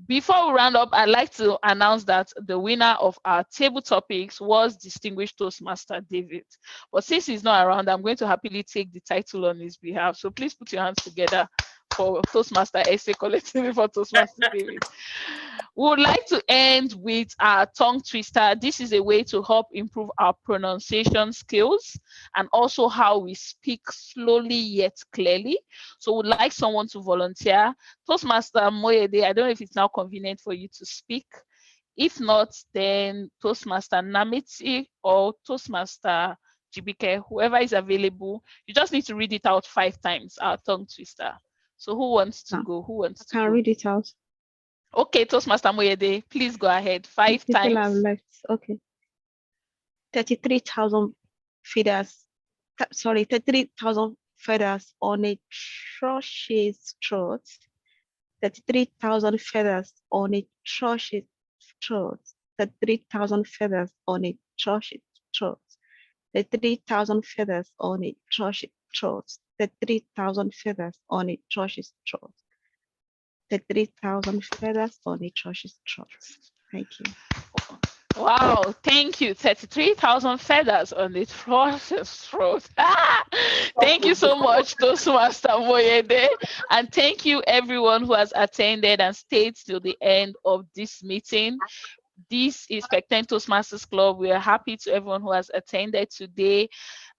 Before we round up, I'd like to announce that the winner of our table topics was distinguished Toastmaster David. But since he's not around, I'm going to happily take the title on his behalf. So please put your hands together for Toastmaster Essay collectively for Toastmaster David. We would like to end with our tongue twister. This is a way to help improve our pronunciation skills and also how we speak slowly yet clearly. So we'd like someone to volunteer. Toastmaster Moyede, I don't know if it's now convenient for you to speak. If not, then Toastmaster Namiti or Toastmaster Jibike, whoever is available. You just need to read it out 5 times, our tongue twister. So who wants to go? Who wants to go? I can read it out. Okay, Toastmaster Moyede, please go ahead. 5 People times. have left. Okay. 33,000 feathers. 33,000 feathers on a thrush's throat. 33,000 feathers on a thrush's throat. 33,000 feathers on a thrush's throat. 33,000 feathers on a thrush's throat. 33,000 feathers on a thrush's throat. 33,000 feathers on a thrush's throat. Thank you. Wow, thank you. 33,000 feathers on the thrush's throat. Thank you so much, Toastmaster Moyede. And thank you everyone who has attended and stayed till the end of this meeting. This is Pecten Toastmasters Club. We are happy to everyone who has attended today.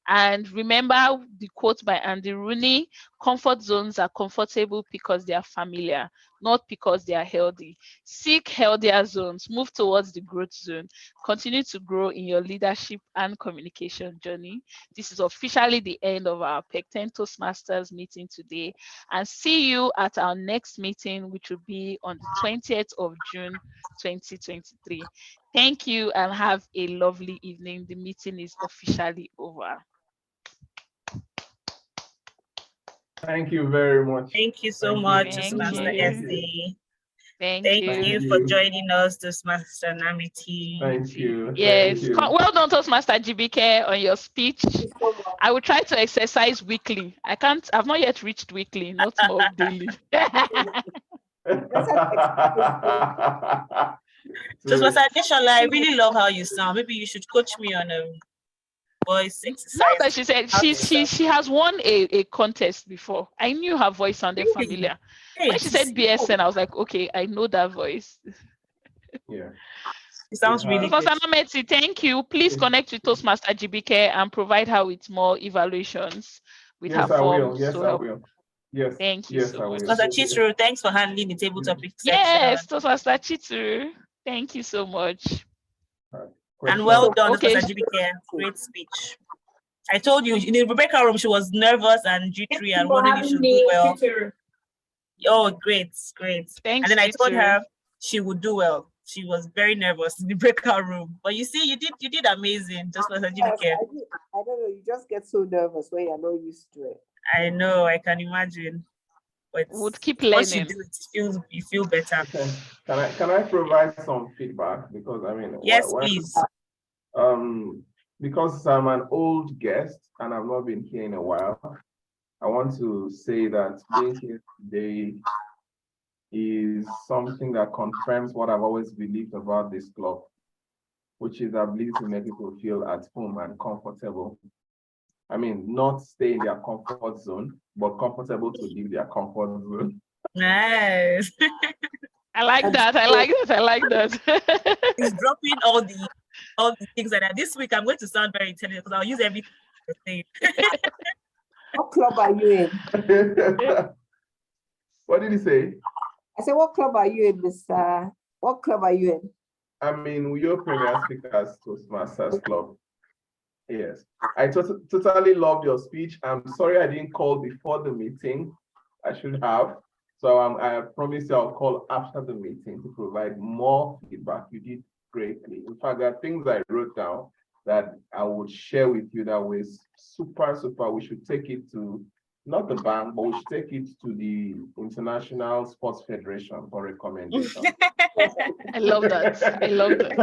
And remember the quote by Andy Rooney: comfort zones are comfortable because they are familiar, not because they are healthy. Seek healthier zones, move towards the growth zone, continue to grow in your leadership and communication journey. This is officially the end of our Pecten Toastmasters meeting today, and see you at our next meeting, which will be on the 20th of June, 2023. Thank you and have a lovely evening. The meeting is officially over. Thank you very much. Thank you so much, Toastmaster Essay. Thank you for joining us, Toastmaster Namiti. Thank you. Yes, Thank you. well done, Toastmaster Jibike, on your speech. I will try to exercise weekly. I've not yet reached weekly, not more daily. Toastmaster Adeshola, I really love how you sound. Maybe you should coach me on voice exercise. Now that she said she has won a contest before. I knew her voice sounded familiar. When she said BSN, I was like, okay, I know that voice. Yeah. It sounds really good. Thank you. Please connect with Toastmaster Jibike and provide her with more evaluations with her forms. Yes, I will. Yes. Thank you so much. Toastmaster Chitru, thanks for handling the table topic section. Yes, Toastmaster Chitru. Thank you so much. And well done, Toastmaster Jibike. Great speech. I told you, in the Rebecca room, she was nervous and jittery and wondering if she would do well. Oh, great. Thanks, and then I told her she would do well. she was very nervous in the breakout room. But you see, you did amazing. Just like Yes, Jibike. I don't know, you just get so nervous when you're not used to it. I know, I can imagine. But Would keep once you learning. do it, you feel better. Can I provide some feedback? Because I mean, Yes, please. Because I'm an old guest and I've not been here in a while, I want to say that being here today is something that confirms what I've always believed about this club, which is ability to make people feel at home and comfortable. I mean, not stay in their comfort zone, but comfortable to leave their comfort zone. Nice. I like that. I like that. I like that. He's dropping all the things like that. This week I'm going to sound very intelligent because I'll use everything to say. What club are you in? What did he say? I said, what club are you in, Mr.? What club are you in? I'm in Uyo Premier Speakers Toastmasters Club. Yes, I totally loved your speech. I'm sorry I didn't call before the meeting. I should have. So I promise you I'll call after the meeting to provide more feedback. You did greatly. In fact, there are things I wrote down that I would share with you that was super. We should take it to, not the bank, but we should take it to the International Sports Federation for recommendation. I love that. I love that.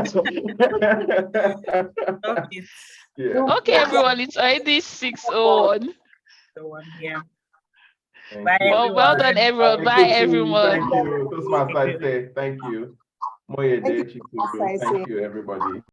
Yeah. Okay, everyone, it's already 6:01. Yeah. Bye, well done, everyone. Bye, everyone. Thank you. Toastmaster, thank you. Moyede, Chikudu, thank you, everybody.